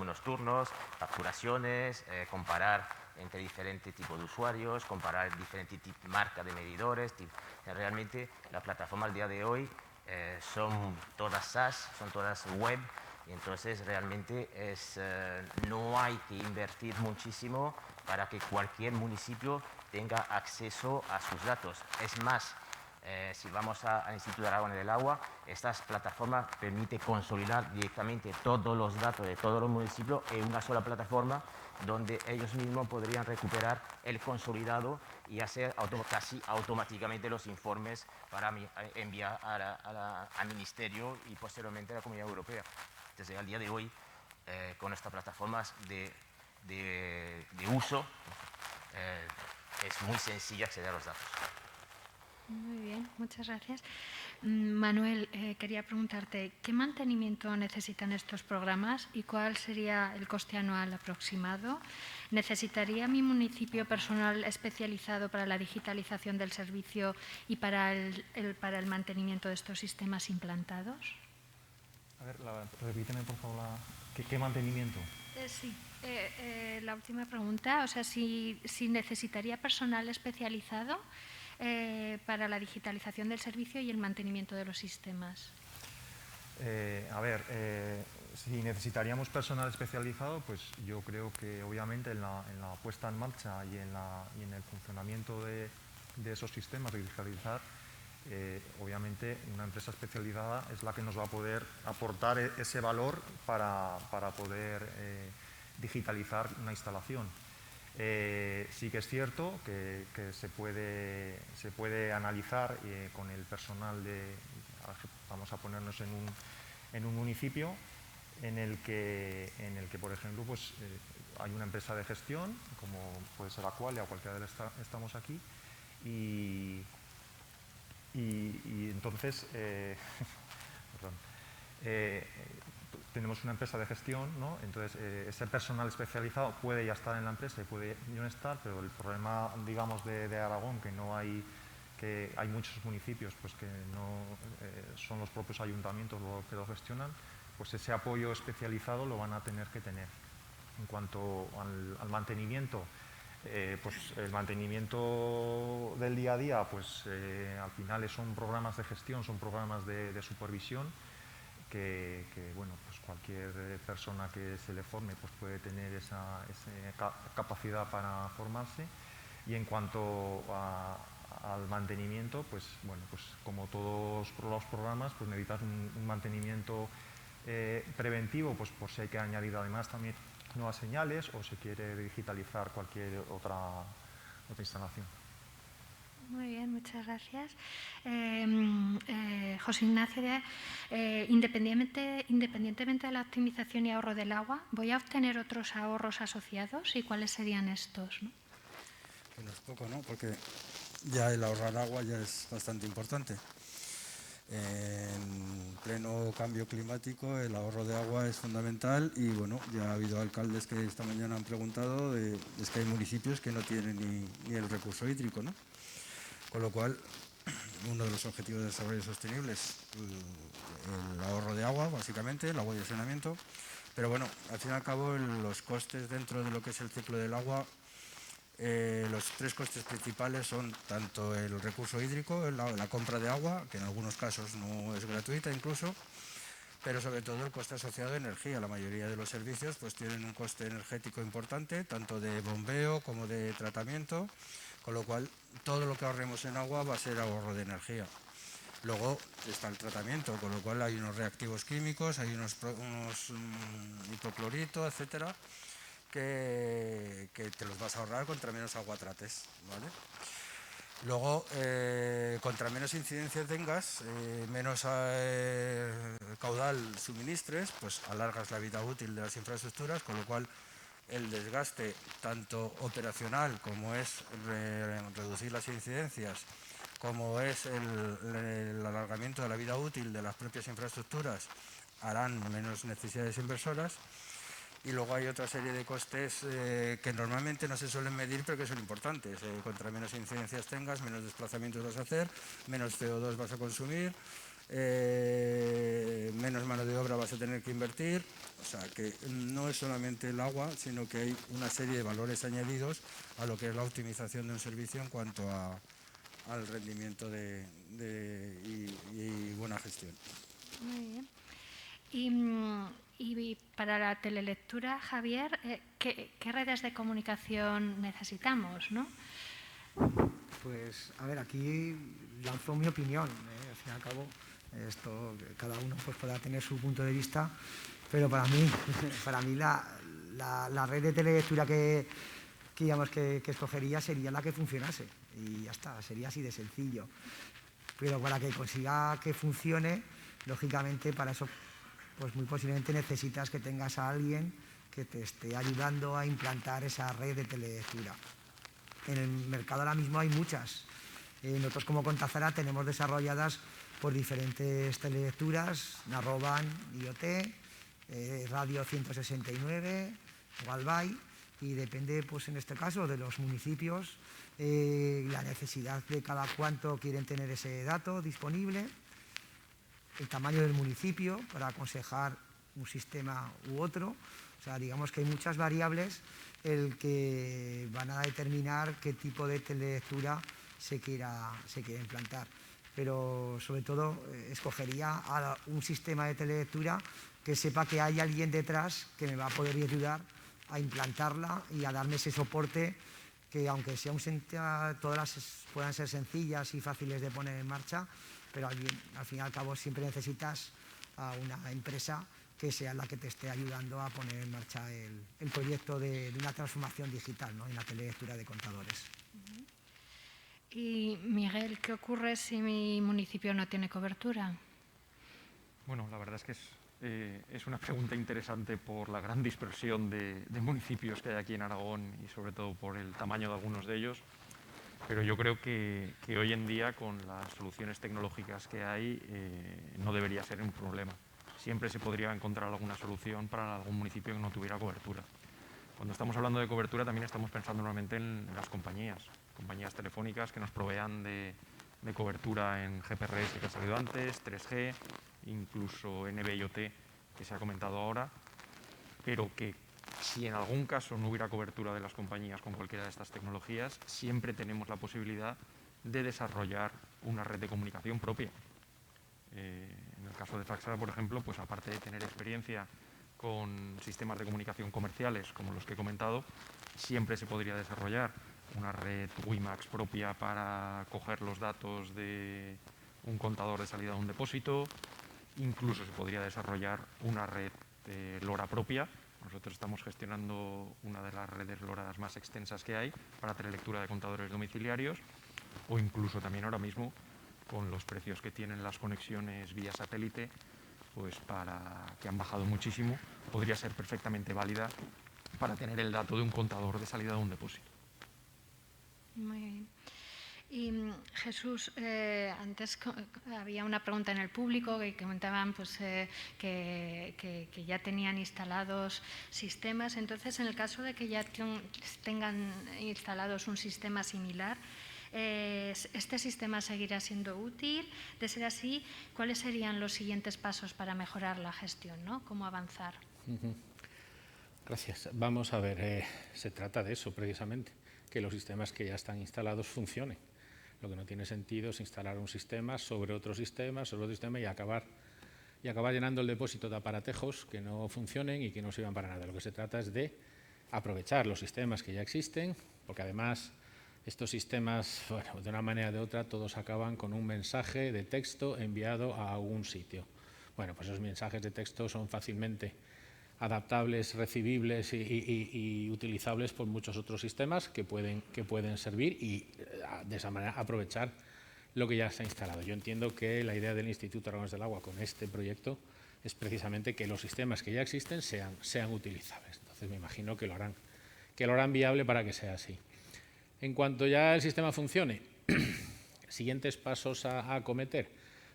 nocturnos, facturaciones, comparar entre diferentes tipos de usuarios, comparar diferentes marcas de medidores. Realmente las plataformas al día de hoy son todas SaaS, son todas web, Entonces, realmente no hay que invertir muchísimo para que cualquier municipio tenga acceso a sus datos. Es más, si vamos al Instituto de Aragón del Agua, estas plataformas permiten consolidar directamente todos los datos de todos los municipios en una sola plataforma, donde ellos mismos podrían recuperar el consolidado y hacer casi automáticamente los informes para enviar al Ministerio y posteriormente a la Comunidad Europea. Entonces, al día de hoy, con estas plataformas de uso, es muy sencillo acceder a los datos. Muy bien, muchas gracias. Manuel, quería preguntarte, ¿qué mantenimiento necesitan estos programas y cuál sería el coste anual aproximado? ¿Necesitaría mi municipio personal especializado para la digitalización del servicio y para el mantenimiento de estos sistemas implantados? A ver, repíteme por favor, ¿qué mantenimiento? Sí, la última pregunta, o sea, si necesitaría personal especializado para la digitalización del servicio y el mantenimiento de los sistemas. Si necesitaríamos personal especializado, pues yo creo que obviamente en la puesta en marcha y en el funcionamiento de esos sistemas de digitalizar, obviamente una empresa especializada es la que nos va a poder aportar ese valor para poder digitalizar una instalación. Sí que es cierto que se puede analizar con el personal vamos a ponernos en un municipio en el que por ejemplo, pues, hay una empresa de gestión, como puede ser Aqualia o cualquiera de las que estamos aquí, y entonces perdón, tenemos una empresa de gestión, ¿no? Entonces ese personal especializado puede ya estar en la empresa y puede no estar, pero el problema, digamos, de Aragón, que hay muchos municipios pues que no son los propios ayuntamientos los que lo gestionan, pues ese apoyo especializado lo van a tener que tener. En cuanto al mantenimiento, pues el mantenimiento del día a día, pues al final son programas de gestión, son programas de supervisión que bueno, pues cualquier persona que se le forme pues puede tener esa capacidad para formarse. Y en cuanto al mantenimiento, pues bueno, pues como todos los programas, pues necesitas un mantenimiento preventivo, pues por si hay que añadir además también nuevas señales o se quiere digitalizar cualquier otra instalación. Muy bien, muchas gracias. José Ignacio, independientemente de la optimización y ahorro del agua, ¿voy a obtener otros ahorros asociados y cuáles serían estos? ¿No? Bueno, es poco, ¿no? Porque ya el ahorrar agua ya es bastante importante. En pleno cambio climático el ahorro de agua es fundamental y bueno, ya ha habido alcaldes que esta mañana han preguntado, es que hay municipios que no tienen ni el recurso hídrico, ¿no? Con lo cual, uno de los objetivos de desarrollo sostenible es el ahorro de agua, básicamente, el agua y el saneamiento. Pero bueno, al fin y al cabo, los costes dentro de lo que es el ciclo del agua, los tres costes principales son tanto el recurso hídrico, la compra de agua, que en algunos casos no es gratuita incluso, pero sobre todo el coste asociado a energía. La mayoría de los servicios pues tienen un coste energético importante, tanto de bombeo como de tratamiento, con lo cual todo lo que ahorremos en agua va a ser ahorro de energía. Luego está el tratamiento, con lo cual hay unos reactivos químicos, hay unos hipoclorito, etcétera, que te los vas a ahorrar contra menos agua trates, ¿vale? Luego, contra menos incidencia tengas, menos caudal suministres, pues alargas la vida útil de las infraestructuras, con lo cual el desgaste tanto operacional como es reducir las incidencias, como es el alargamiento de la vida útil de las propias infraestructuras, harán menos necesidades inversoras. Y luego hay otra serie de costes que normalmente no se suelen medir, pero que son importantes. Contra menos incidencias tengas, menos desplazamientos vas a hacer, menos CO2 vas a consumir, menos mano de obra vas a tener que invertir. O sea, que no es solamente el agua, sino que hay una serie de valores añadidos a lo que es la optimización de un servicio en cuanto al rendimiento y buena gestión. Muy bien. Y para la telelectura, Javier, ¿qué redes de comunicación necesitamos, ¿no? Pues, a ver, aquí lanzo mi opinión. Al fin y al cabo, esto, cada uno pues, podrá tener su punto de vista, pero para mí la red de telelectura que escogería sería la que funcionase. Y ya está, sería así de sencillo. Pero para que consiga que funcione, lógicamente, para eso, pues muy posiblemente necesitas que tengas a alguien que te esté ayudando a implantar esa red de telelectura. En el mercado ahora mismo hay muchas. Nosotros como Contazara tenemos desarrolladas por diferentes telelecturas, Narroban, IoT, Radio 169, Walby, y depende, pues en este caso, de los municipios, la necesidad de cada cuánto quieren tener ese dato disponible, el tamaño del municipio para aconsejar un sistema u otro. O sea, digamos que hay muchas variables el que van a determinar qué tipo de telelectura se quiera implantar. Pero sobre todo escogería un sistema de telelectura que sepa que hay alguien detrás que me va a poder ayudar a implantarla y a darme ese soporte que, aunque sea todas puedan ser sencillas y fáciles de poner en marcha, pero al fin y al cabo siempre necesitas a una empresa que sea la que te esté ayudando a poner en marcha el proyecto de una transformación digital, ¿no?, en la telelectura de contadores. Y Miguel, ¿qué ocurre si mi municipio no tiene cobertura? Bueno, la verdad es que es una pregunta interesante por la gran dispersión de municipios que hay aquí en Aragón y sobre todo por el tamaño de algunos de ellos. Pero yo creo que hoy en día, con las soluciones tecnológicas que hay, no debería ser un problema. Siempre se podría encontrar alguna solución para algún municipio que no tuviera cobertura. Cuando estamos hablando de cobertura también estamos pensando normalmente en las compañías telefónicas que nos provean de cobertura en GPRS que ha salido antes, 3G, incluso NB-IoT que se ha comentado ahora, pero que si en algún caso no hubiera cobertura de las compañías con cualquiera de estas tecnologías, siempre tenemos la posibilidad de desarrollar una red de comunicación propia. En el caso de Faxara, por ejemplo, pues aparte de tener experiencia con sistemas de comunicación comerciales como los que he comentado, siempre se podría desarrollar una red WiMAX propia para coger los datos de un contador de salida de un depósito. Incluso se podría desarrollar una red LoRa propia. Nosotros estamos gestionando una de las redes LoRa más extensas que hay para telelectura de contadores domiciliarios, o incluso también ahora mismo, con los precios que tienen las conexiones vía satélite, pues que han bajado muchísimo, podría ser perfectamente válida para tener el dato de un contador de salida de un depósito. Muy bien. Y Jesús, antes había una pregunta en el público que comentaban pues, que ya tenían instalados sistemas. Entonces, en el caso de que ya tengan instalados un sistema similar, ¿este sistema seguirá siendo útil? De ser así, ¿cuáles serían los siguientes pasos para mejorar la gestión, ¿no? ¿Cómo avanzar? Gracias. Vamos a ver, se trata de eso precisamente, que los sistemas que ya están instalados funcionen. Lo que no tiene sentido es instalar un sistema sobre otro sistema y acabar llenando el depósito de aparatejos que no funcionen y que no sirvan para nada. Lo que se trata es de aprovechar los sistemas que ya existen, porque además estos sistemas, bueno, de una manera o de otra, todos acaban con un mensaje de texto enviado a algún sitio. Bueno, pues esos mensajes de texto son fácilmente adaptables, recibibles y utilizables por muchos otros sistemas que pueden servir y de esa manera aprovechar lo que ya está instalado. Yo entiendo que la idea del Instituto Aragonés del Agua con este proyecto es precisamente que los sistemas que ya existen sean utilizables. Entonces me imagino que lo harán viable para que sea así. En cuanto ya el sistema funcione, siguientes pasos a acometer.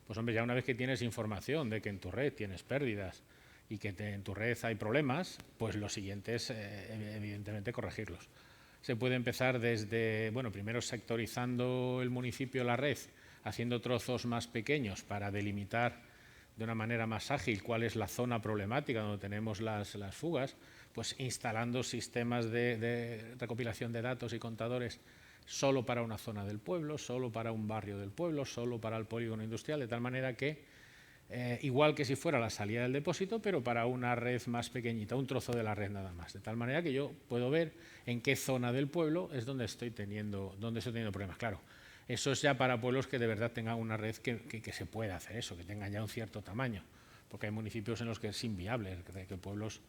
Pues hombre, ya una vez que tienes información de que en tu red tienes pérdidas y que en tu red hay problemas, pues lo siguiente es evidentemente corregirlos. Se puede empezar desde, bueno, primero sectorizando el municipio, la red, haciendo trozos más pequeños para delimitar de una manera más ágil cuál es la zona problemática donde tenemos las fugas, pues instalando sistemas de recopilación de datos y contadores solo para una zona del pueblo, solo para un barrio del pueblo, solo para el polígono industrial, de tal manera que igual que si fuera la salida del depósito, pero para una red más pequeñita, un trozo de la red nada más, de tal manera que yo puedo ver en qué zona del pueblo es donde estoy teniendo problemas. Claro, eso es ya para pueblos que de verdad tengan una red que se pueda hacer eso, que tengan ya un cierto tamaño, porque hay municipios en los que es inviable, que pueblos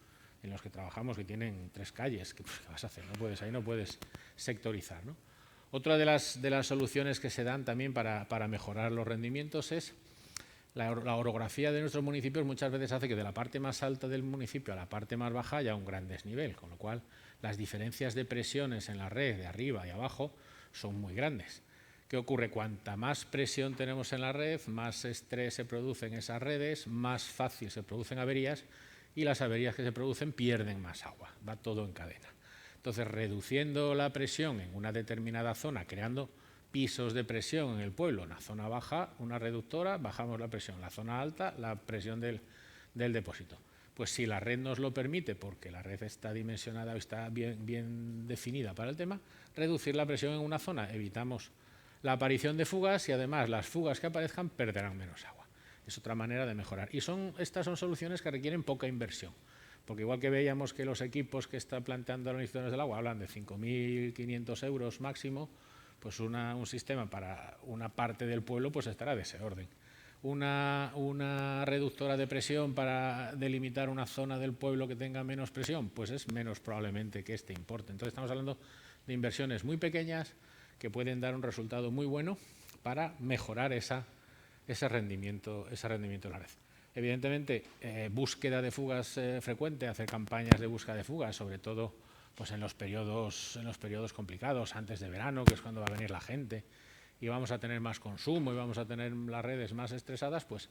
en los que trabajamos que tienen 3 calles, ¿qué vas a hacer? Ahí no puedes sectorizar, ¿no? Otra de las soluciones que se dan también para mejorar los rendimientos es la orografía de nuestros municipios. Muchas veces hace que de la parte más alta del municipio a la parte más baja haya un gran desnivel, con lo cual las diferencias de presiones en la red de arriba y abajo son muy grandes. ¿Qué ocurre? Cuanta más presión tenemos en la red, más estrés se produce en esas redes, más fácil se producen averías y las averías que se producen pierden más agua, va todo en cadena. Entonces, reduciendo la presión en una determinada zona, creando pisos de presión en el pueblo, en la zona baja, una reductora, bajamos la presión, en la zona alta, la presión del depósito. Pues si la red nos lo permite, porque la red está dimensionada o está bien definida para el tema, reducir la presión en una zona, evitamos la aparición de fugas y además las fugas que aparezcan perderán menos agua. Es otra manera de mejorar. Y estas son soluciones que requieren poca inversión, porque igual que veíamos que los equipos que está planteando las instituciones del agua hablan de 5.500 euros máximo, pues un sistema para una parte del pueblo pues estará de ese orden. Una reductora de presión para delimitar una zona del pueblo que tenga menos presión, pues es menos probablemente que este importe. Entonces estamos hablando de inversiones muy pequeñas que pueden dar un resultado muy bueno para mejorar ese rendimiento de la red. Evidentemente, búsqueda de fugas frecuente, hacer campañas de búsqueda de fugas, sobre todo pues en los periodos complicados, antes de verano, que es cuando va a venir la gente, y vamos a tener más consumo y vamos a tener las redes más estresadas, pues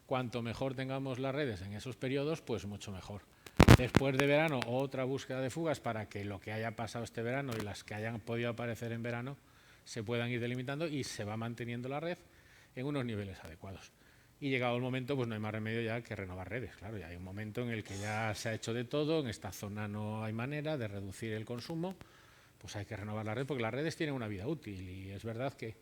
cuanto mejor tengamos las redes en esos periodos, pues mucho mejor. Después de verano, otra búsqueda de fugas para que lo que haya pasado este verano y las que hayan podido aparecer en verano se puedan ir delimitando y se va manteniendo la red en unos niveles adecuados. Y llegado el momento, pues no hay más remedio ya que renovar redes. Claro, ya hay un momento en el que ya se ha hecho de todo, en esta zona no hay manera de reducir el consumo, pues hay que renovar la red porque las redes tienen una vida útil y es verdad que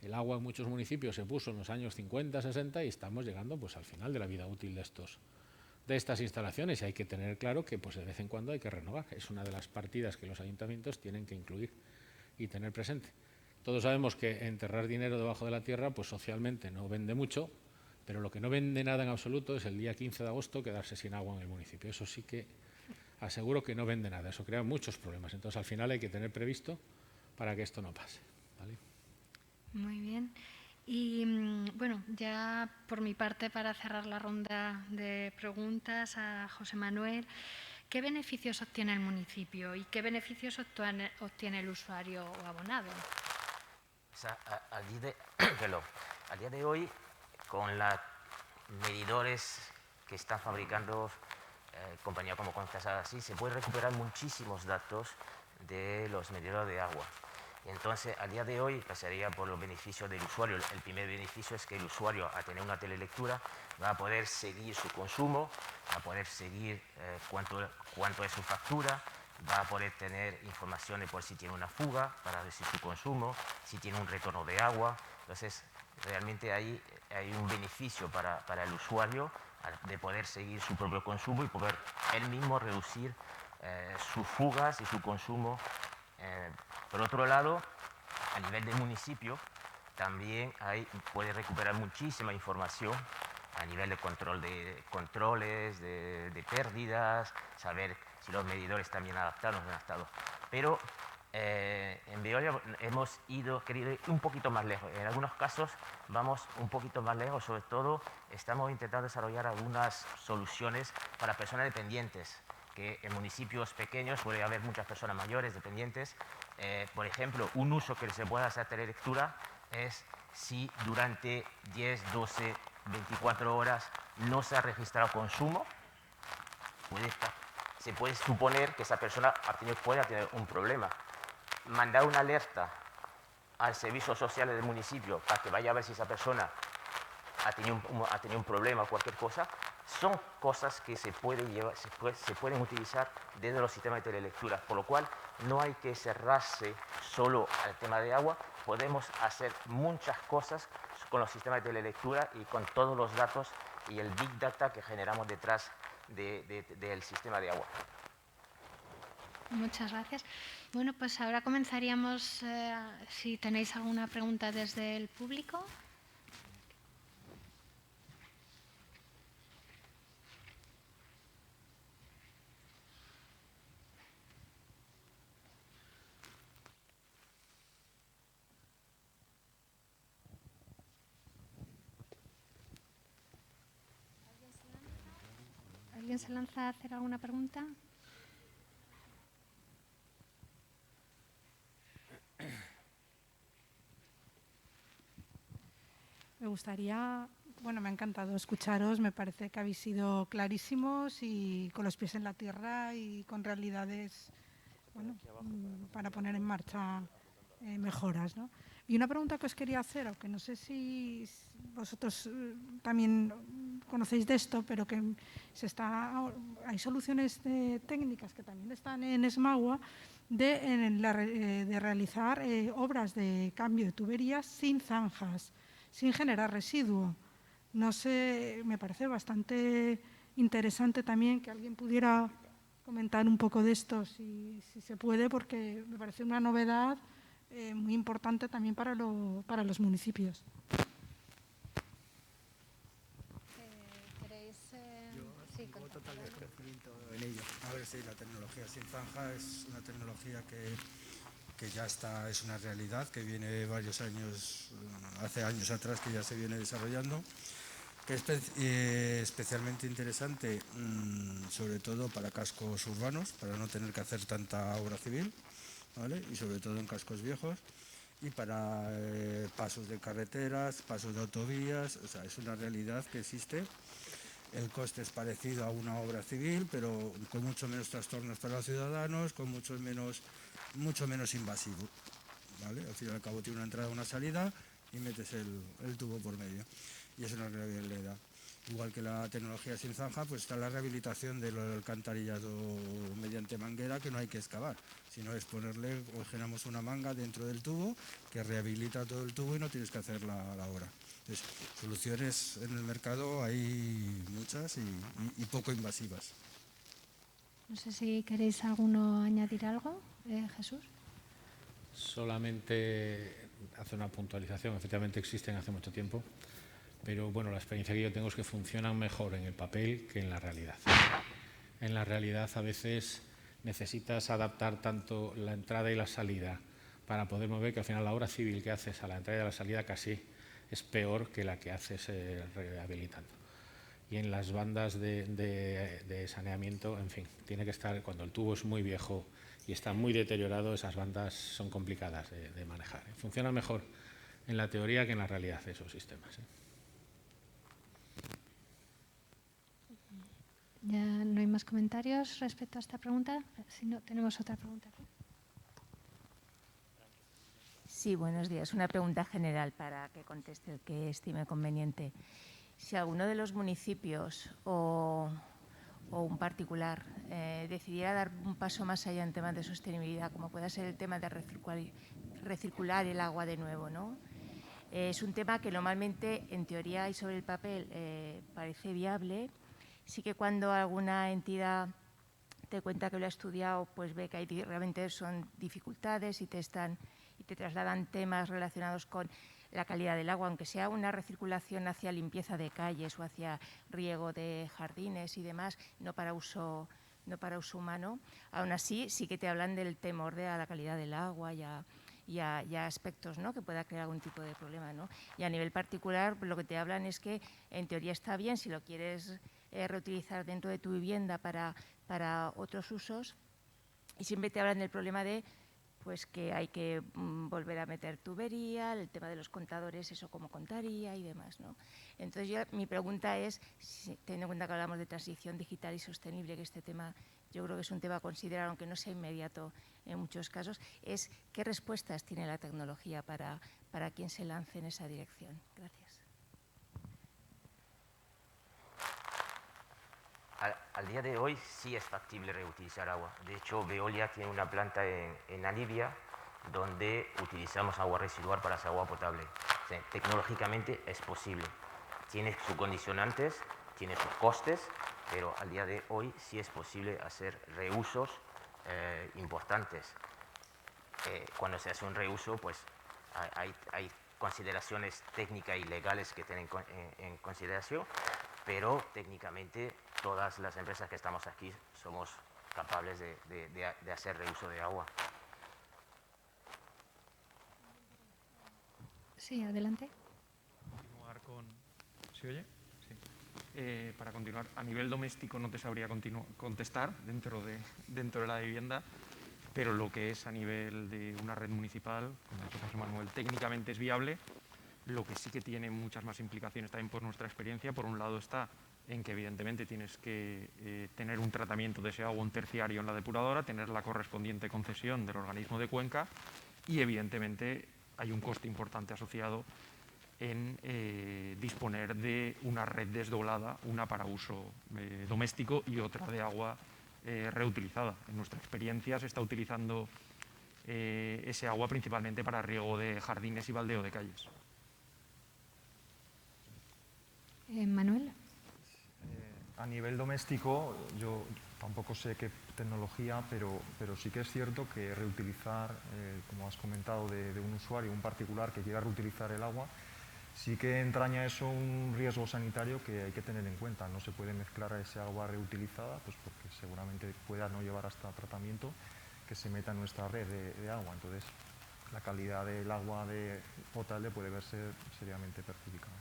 el agua en muchos municipios se puso en los años 50, 60 y estamos llegando pues al final de la vida útil de estas instalaciones y hay que tener claro que pues de vez en cuando hay que renovar. Es una de las partidas que los ayuntamientos tienen que incluir y tener presente. Todos sabemos que enterrar dinero debajo de la tierra pues socialmente no vende mucho, pero lo que no vende nada en absoluto es el día 15 de agosto quedarse sin agua en el municipio. Eso sí que aseguro que no vende nada, eso crea muchos problemas. Entonces al final hay que tener previsto para que esto no pase, ¿vale? Muy bien. Y bueno, ya por mi parte, para cerrar la ronda de preguntas a José Manuel, ¿qué beneficios obtiene el municipio y qué beneficios obtiene el usuario o abonado? O sea, al día de hoy, con los medidores que están fabricando compañías como Contasa, así, se puede recuperar muchísimos datos de los medidores de agua. Y entonces, al día de hoy, pasaría por los beneficios del usuario. El primer beneficio es que el usuario, al tener una telelectura, va a poder seguir su consumo, va a poder seguir cuánto es su factura, va a poder tener informaciones por si tiene una fuga, para decir su consumo, si tiene un retorno de agua. Entonces, realmente hay un beneficio para el usuario de poder seguir su propio consumo y poder él mismo reducir sus fugas y su consumo. Por otro lado, a nivel del municipio, también puede recuperar muchísima información a nivel de controles, de pérdidas, saber si los medidores están bien adaptados o no adaptados. Pero en Veolia hemos querido ir un poquito más lejos. En algunos casos vamos un poquito más lejos, sobre todo estamos intentando desarrollar algunas soluciones para personas dependientes, que en municipios pequeños puede haber muchas personas mayores dependientes. Por ejemplo, un uso que se puede hacer telelectura es si durante 10, 12, 24 horas no se ha registrado consumo, se puede suponer que esa persona puede tener un problema. Mandar una alerta al servicio social del municipio para que vaya a ver si esa persona ha tenido un problema o cualquier cosa, son cosas que se pueden utilizar desde los sistemas de telelectura, por lo cual no hay que cerrarse solo al tema de agua, podemos hacer muchas cosas con los sistemas de telelectura y con todos los datos y el Big Data que generamos detrás del sistema de agua. Muchas gracias. Bueno, pues ahora comenzaríamos, si tenéis alguna pregunta desde el público. ¿Alguien se lanza a hacer alguna pregunta? Me gustaría, bueno, me ha encantado escucharos, me parece que habéis sido clarísimos y con los pies en la tierra y con realidades, bueno, para poner en marcha mejoras, ¿no? Y una pregunta que os quería hacer, aunque no sé si vosotros también conocéis de esto, pero que hay soluciones técnicas que también están en Smagua de realizar obras de cambio de tuberías sin zanjas, sin generar residuo. No sé, me parece bastante interesante también que alguien pudiera comentar un poco de esto, si se puede, porque me parece una novedad muy importante también para los municipios. ¿Queréis? Sí, tengo total desconocimiento en ello. A ver, sí, la tecnología sin zanja es una tecnología que ya está, es una realidad, que viene varios años, hace años atrás que ya se viene desarrollando, que es especialmente interesante, sobre todo para cascos urbanos, para no tener que hacer tanta obra civil, ¿vale? Y sobre todo en cascos viejos, y para pasos de carreteras, pasos de autovías, o sea, es una realidad que existe. El coste es parecido a una obra civil, pero con mucho menos trastornos para los ciudadanos, con mucho menos invasivo, ¿vale? Al fin y al cabo tiene una entrada y una salida y metes el tubo por medio. Y es una realidad. Igual que la tecnología sin zanja, pues está la rehabilitación del alcantarillado mediante manguera, que no hay que excavar, sino es ponerle, generamos una manga dentro del tubo que rehabilita todo el tubo y no tienes que hacer la obra. Entonces, soluciones en el mercado hay muchas y poco invasivas. No sé si queréis alguno añadir algo, Jesús. Solamente hacer una puntualización. Efectivamente existen hace mucho tiempo, pero bueno, la experiencia que yo tengo es que funcionan mejor en el papel que en la realidad. En la realidad a veces necesitas adaptar tanto la entrada y la salida para poder mover, que al final la obra civil que haces a la entrada y a la salida casi es peor que la que haces rehabilitando. Y en las bandas de saneamiento, en fin, tiene que estar, cuando el tubo es muy viejo y está muy deteriorado, esas bandas son complicadas de manejar. Funcionan mejor en la teoría que en la realidad esos sistemas. Ya no hay más comentarios respecto a esta pregunta. Si no, tenemos otra pregunta. Sí, buenos días. Una pregunta general para que conteste el que estime conveniente. Si alguno de los municipios o un particular decidiera dar un paso más allá en temas de sostenibilidad, como pueda ser el tema de recircular el agua de nuevo, ¿no? Es un tema que normalmente, en teoría y sobre el papel, parece viable. Sí que cuando alguna entidad te cuenta que lo ha estudiado, pues ve que hay realmente son dificultades y te trasladan temas relacionados con la calidad del agua, aunque sea una recirculación hacia limpieza de calles o hacia riego de jardines y demás, no para uso humano. Aún así, sí que te hablan del temor de la calidad del agua y a aspectos, ¿no?, que pueda crear algún tipo de problema, ¿no? Y a nivel particular, lo que te hablan es que en teoría está bien si lo quieres reutilizar dentro de tu vivienda para otros usos, y siempre te hablan del problema de pues que hay que volver a meter tubería, el tema de los contadores, eso cómo contaría y demás, ¿no? Entonces, mi pregunta es, teniendo en cuenta que hablamos de transición digital y sostenible, que este tema yo creo que es un tema a considerar, aunque no sea inmediato en muchos casos, es qué respuestas tiene la tecnología para quien se lance en esa dirección. Gracias. Al día de hoy sí es factible reutilizar agua. De hecho, Veolia tiene una planta en Alivia donde utilizamos agua residual para hacer agua potable. O sea, tecnológicamente es posible. tiene sus condicionantes, tiene sus costes, pero al día de hoy sí es posible hacer reusos importantes. Cuando se hace un reuso, pues hay consideraciones técnicas y legales que tienen en consideración, pero técnicamente todas las empresas que estamos aquí somos capaces de hacer reuso de agua. Sí, adelante. Continuar con... ¿Se oye? Sí. Para continuar, a nivel doméstico no te sabría contestar dentro de la vivienda, pero lo que es a nivel de una red municipal, como ha dicho José Manuel, técnicamente es viable. Lo que sí que tiene muchas más implicaciones también por nuestra experiencia, por un lado está en que evidentemente tienes que tener un tratamiento de ese agua, un terciario en la depuradora, tener la correspondiente concesión del organismo de cuenca y evidentemente hay un coste importante asociado en disponer de una red desdoblada, una para uso doméstico y otra de agua reutilizada. En nuestra experiencia se está utilizando ese agua principalmente para riego de jardines y baldeo de calles. Manuel. A nivel doméstico, yo tampoco sé qué tecnología, pero sí que es cierto que reutilizar, como has comentado, de un usuario, un particular que quiera reutilizar el agua, sí que entraña eso un riesgo sanitario que hay que tener en cuenta. No se puede mezclar a ese agua reutilizada, pues porque seguramente pueda no llevar hasta tratamiento que se meta en nuestra red de agua. Entonces, la calidad del agua potable puede verse seriamente perjudicada.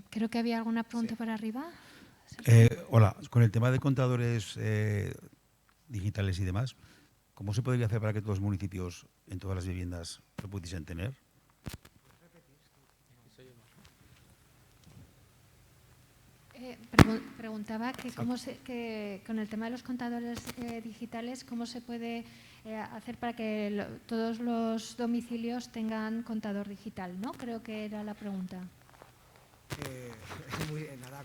Creo que había alguna pregunta por arriba. Hola, con el tema de contadores digitales y demás, ¿cómo se podría hacer para que todos los municipios en todas las viviendas lo pudiesen tener? Preguntaba que con el tema de los contadores digitales, ¿cómo se puede hacer para que todos los domicilios tengan contador digital? ¿No? Creo que era la pregunta. Nada,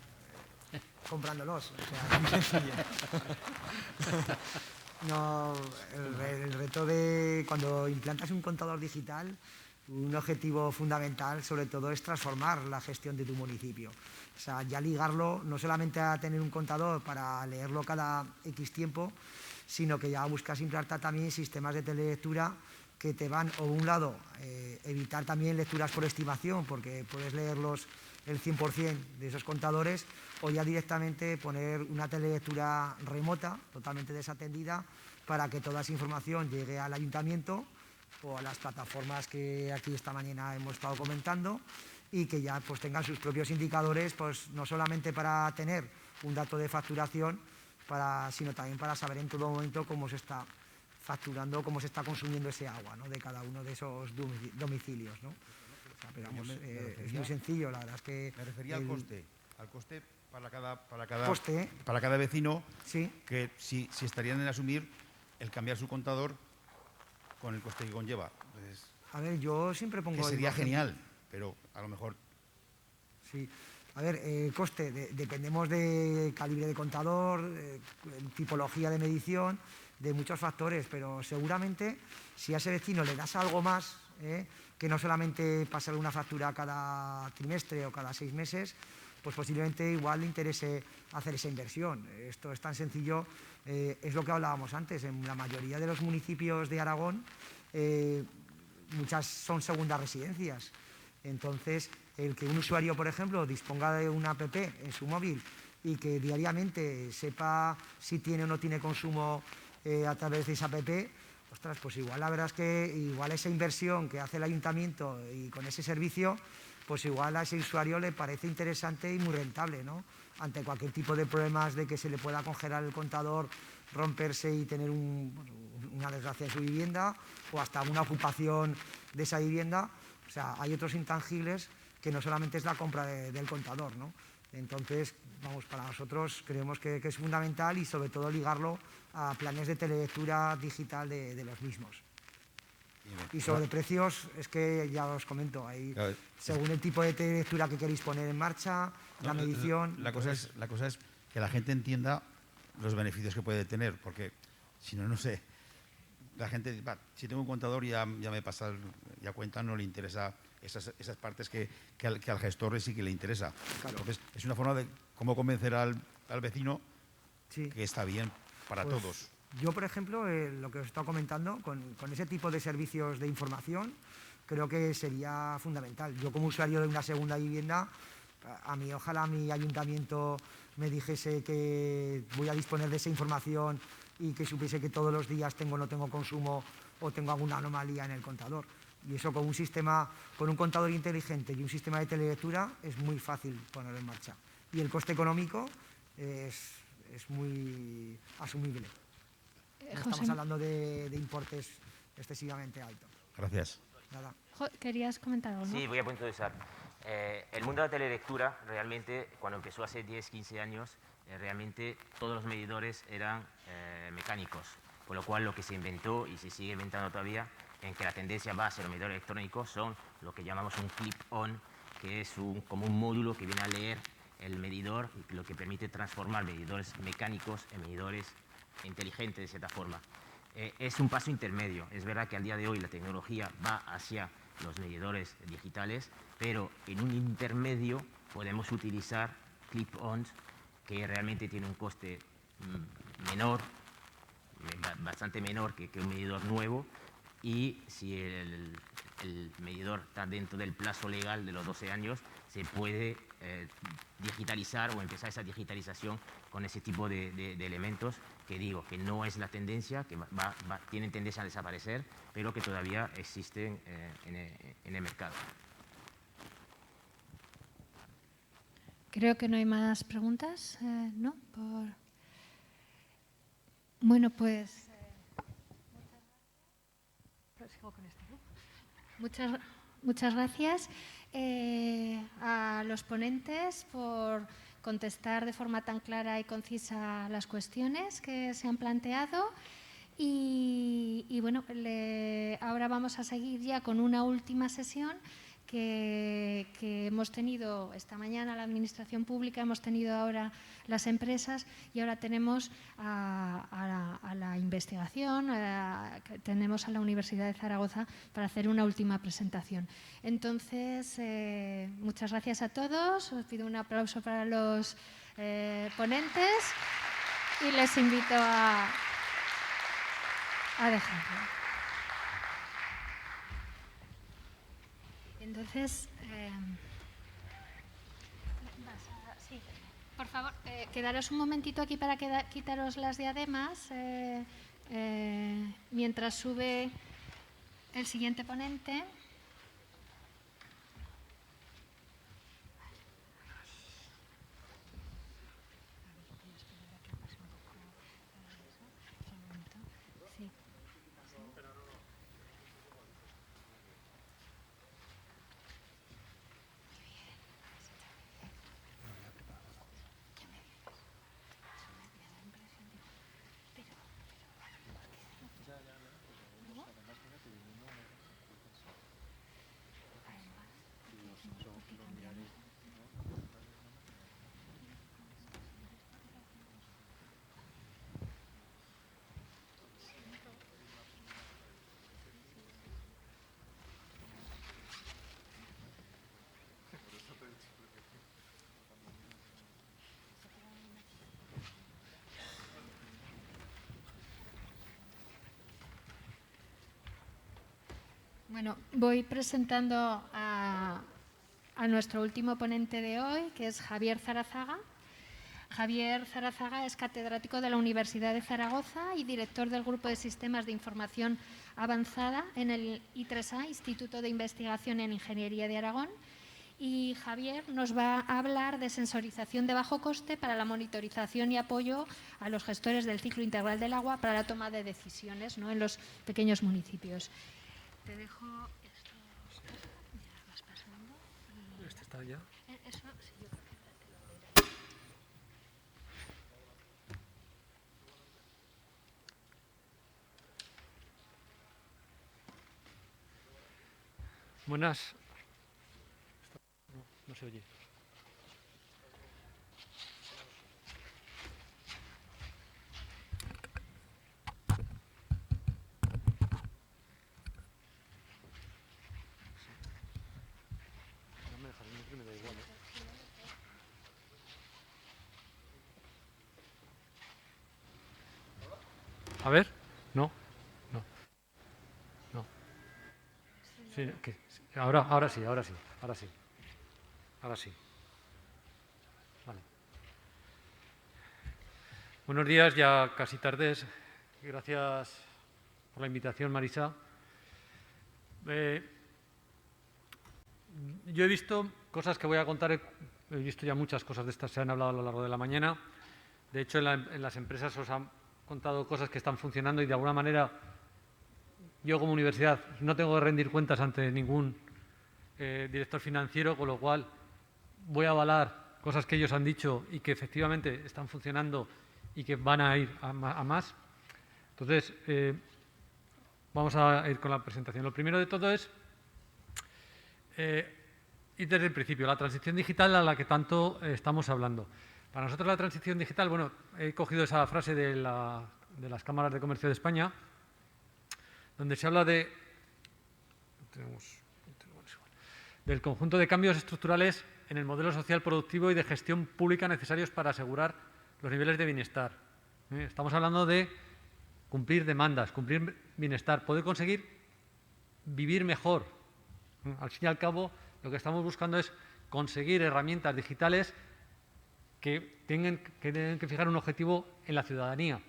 comprándolos, o sea, es muy sencillo. No, el reto de cuando implantas un contador digital, un objetivo fundamental sobre todo es transformar la gestión de tu municipio. O sea, ya ligarlo no solamente a tener un contador para leerlo cada X tiempo, sino que ya buscas implantar también sistemas de telelectura que te van, o un lado, evitar también lecturas por estimación, porque puedes leerlos el 100% de esos contadores, o ya directamente poner una telelectura remota, totalmente desatendida, para que toda esa información llegue al ayuntamiento o a las plataformas que aquí esta mañana hemos estado comentando y que ya pues tengan sus propios indicadores, pues no solamente para tener un dato de facturación, sino también para saber en todo momento cómo se está facturando, cómo se está consumiendo ese agua, ¿no?, de cada uno de esos domicilios, ¿no? O sea, pero vamos, es muy sencillo, la verdad es que... Me refería al coste para cada vecino, sí, que si estarían en asumir el cambiar su contador con el coste que conlleva. Entonces, a ver, yo siempre pongo... que sería genial, pero a lo mejor... Sí. A ver, coste, dependemos de calibre de contador, tipología de medición, de muchos factores, pero seguramente si a ese vecino le das algo más, que no solamente pasarle una factura cada trimestre o cada 6 meses, pues posiblemente igual le interese hacer esa inversión. Esto es tan sencillo, es lo que hablábamos antes, en la mayoría de los municipios de Aragón, muchas son segundas residencias. Entonces, el que un usuario, por ejemplo, disponga de una app en su móvil y que diariamente sepa si tiene o no tiene consumo a través de esa app, ostras, pues igual la verdad es que igual esa inversión que hace el ayuntamiento y con ese servicio, pues igual a ese usuario le parece interesante y muy rentable, ¿no? Ante cualquier tipo de problemas de que se le pueda congelar el contador, romperse y tener una desgracia en su vivienda o hasta una ocupación de esa vivienda. O sea, hay otros intangibles que no solamente es la compra del contador, ¿no? Entonces, vamos, para nosotros creemos que es fundamental y sobre todo ligarlo a planes de telelectura digital de los mismos. Y sobre precios, es que ya os comento, hay, según el tipo de telelectura que queréis poner en marcha, la medición... La cosa es que la gente entienda los beneficios que puede tener, porque si no, no sé, la gente, si tengo un contador ya me pasa, ya cuenta, no le interesa esas partes que al gestor sí que le interesa. Claro. Entonces, es una forma de cómo convencer al vecino Sí. que está bien para Pues, todos. Yo, por ejemplo, lo que os he estado comentando, con ese tipo de servicios de información, creo que sería fundamental. Yo, como usuario de una segunda vivienda, ojalá mi ayuntamiento me dijese que voy a disponer de esa información y que supiese que todos los días tengo o no tengo consumo o tengo alguna anomalía en el contador. Y eso con un sistema, con un contador inteligente y un sistema de telelectura es muy fácil ponerlo en marcha. Y el coste económico es muy asumible. No estamos hablando de importes excesivamente altos. Gracias. Nada. ¿Querías comentar algo, no? Sí, voy a puntualizar. El mundo de la telelectura, realmente, cuando empezó hace 10, 15 años, realmente todos los medidores eran mecánicos, por lo cual lo que se inventó y se sigue inventando todavía, en que la tendencia va hacia los medidores electrónicos, son lo que llamamos un clip-on, que es como un módulo que viene a leer el medidor, y lo que permite transformar medidores mecánicos en medidores inteligentes, de cierta forma. Es un paso intermedio. Es verdad que al día de hoy la tecnología va hacia los medidores digitales, pero en un intermedio podemos utilizar clip-ons que realmente tiene un coste menor, bastante menor que un medidor nuevo, y si el medidor está dentro del plazo legal de los 12 años, se puede digitalizar o empezar esa digitalización con ese tipo de elementos que digo que no es la tendencia, que tienen tendencia a desaparecer, pero que todavía existen en el mercado. Creo que no hay más preguntas, ¿no? Bueno, pues muchas gracias a los ponentes por contestar de forma tan clara y concisa las cuestiones que se han planteado. Y bueno, ahora vamos a seguir ya con una última sesión que hemos tenido esta mañana la Administración Pública, hemos tenido ahora las empresas y ahora tenemos a la investigación, tenemos a la Universidad de Zaragoza para hacer una última presentación. Entonces, muchas gracias a todos, os pido un aplauso para los ponentes y les invito a dejarlo. Entonces, sí, por favor, quedaros un momentito aquí para quitaros las diademas mientras sube el siguiente ponente. Bueno, voy presentando a nuestro último ponente de hoy, que es Javier Zarazaga. Javier Zarazaga es catedrático de la Universidad de Zaragoza y director del Grupo de Sistemas de Información Avanzada en el I3A, Instituto de Investigación en Ingeniería de Aragón. Y Javier nos va a hablar de sensorización de bajo coste para la monitorización y apoyo a los gestores del ciclo integral del agua para la toma de decisiones, ¿no?, en los pequeños municipios. Te dejo esto. Ya vas pasando. ¿Este está ya? Eso, sí, yo creo que te lo diré. Buenas. No se oye. A ver, no. Sí, ahora sí. Vale. Buenos días, ya casi tardes. Gracias por la invitación, Marisa. Yo he visto cosas que voy a contar, he visto ya muchas cosas de estas, se han hablado a lo largo de la mañana. De hecho, en las empresas os han contado cosas que están funcionando y de alguna manera yo como universidad no tengo que rendir cuentas ante ningún director financiero, con lo cual voy a avalar cosas que ellos han dicho y que efectivamente están funcionando y que van a ir a más. Entonces, vamos a ir con la presentación. Lo primero de todo es ir desde el principio, la transición digital a la que tanto estamos hablando. Para nosotros la transición digital, bueno, he cogido esa frase de las cámaras de comercio de España, donde se habla del conjunto de cambios estructurales en el modelo social productivo y de gestión pública necesarios para asegurar los niveles de bienestar. Estamos hablando de cumplir demandas, cumplir bienestar, poder conseguir vivir mejor. Al fin y al cabo, lo que estamos buscando es conseguir herramientas digitales que tengan que fijar un objetivo en la ciudadanía,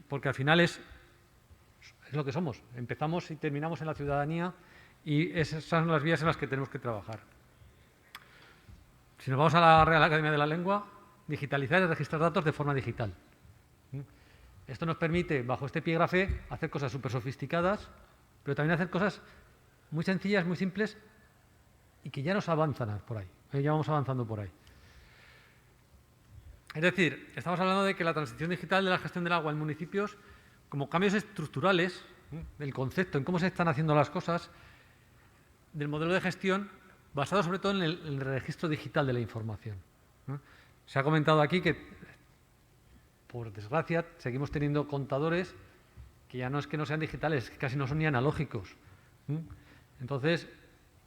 porque al final es lo que somos. Empezamos y terminamos en la ciudadanía y esas son las vías en las que tenemos que trabajar. Si nos vamos a la Real Academia de la Lengua, digitalizar y registrar datos de forma digital. Esto nos permite, bajo este epígrafe, hacer cosas súper sofisticadas, pero también hacer cosas muy sencillas, muy simples y que ya nos avanzan por ahí. Ya vamos avanzando por ahí. Es decir, estamos hablando de que la transición digital de la gestión del agua en municipios, como cambios estructurales del concepto, en cómo se están haciendo las cosas, del modelo de gestión, basado sobre todo en el registro digital de la información. Se ha comentado aquí que, por desgracia, seguimos teniendo contadores que ya no es que no sean digitales, que casi no son ni analógicos. Entonces,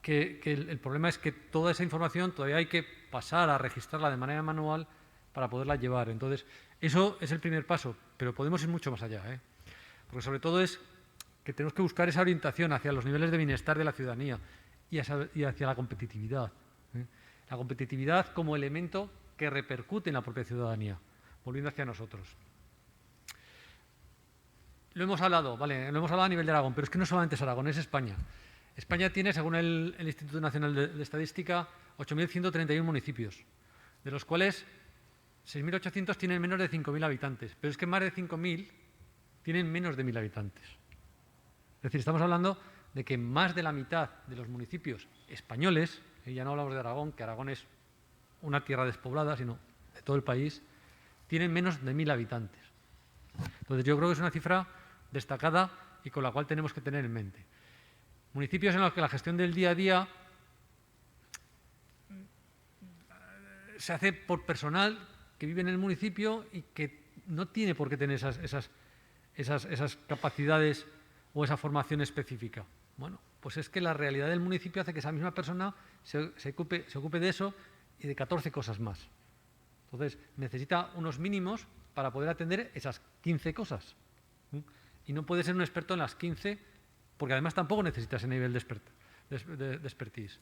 el problema es que toda esa información todavía hay que pasar a registrarla de manera manual para poderla llevar. Entonces, eso es el primer paso, pero podemos ir mucho más allá, porque sobre todo es que tenemos que buscar esa orientación hacia los niveles de bienestar de la ciudadanía y hacia la competitividad. La competitividad como elemento que repercute en la propia ciudadanía, volviendo hacia nosotros. Lo hemos hablado, ¿vale? Lo hemos hablado a nivel de Aragón, pero es que no solamente es Aragón, es España. España tiene, según el Instituto Nacional de Estadística, 8.131 municipios, de los cuales 6.800 tienen menos de 5.000 habitantes, pero es que más de 5.000 tienen menos de 1.000 habitantes. Es decir, estamos hablando de que más de la mitad de los municipios españoles, y ya no hablamos de Aragón, que Aragón es una tierra despoblada, sino de todo el país, tienen menos de 1.000 habitantes. Entonces yo creo que es una cifra destacada y con la cual tenemos que tener en mente. Municipios en los que la gestión del día a día se hace por personal que vive en el municipio y que no tiene por qué tener esas capacidades o esa formación específica. Bueno, pues es que la realidad del municipio hace que esa misma persona se ocupe de eso y de 14 cosas más. Entonces, necesita unos mínimos para poder atender esas 15 cosas. Y no puede ser un experto en las 15, porque además tampoco necesita ese nivel de expertise.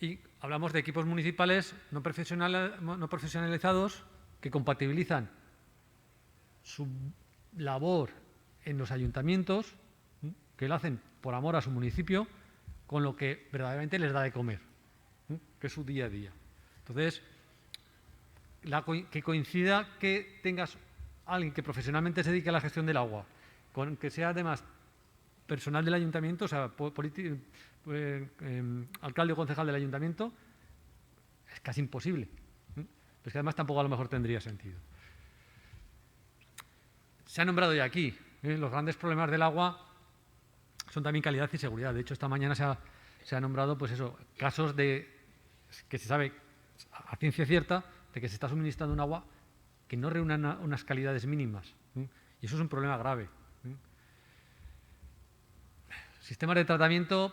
Y hablamos de equipos municipales no profesionalizados que compatibilizan su labor en los ayuntamientos, que lo hacen por amor a su municipio, con lo que verdaderamente les da de comer, que es su día a día. Entonces, que coincida que tengas alguien que profesionalmente se dedique a la gestión del agua, con que sea además personal del ayuntamiento, o sea, alcalde o concejal del ayuntamiento, es casi imposible. Pero es que además tampoco a lo mejor tendría sentido. Se ha nombrado ya aquí, los grandes problemas del agua son también calidad y seguridad. De hecho, esta mañana se ha nombrado, pues eso, casos de que se sabe a ciencia cierta de que se está suministrando un agua que no reúne unas calidades mínimas. Y eso es un problema grave. Sistemas de tratamiento,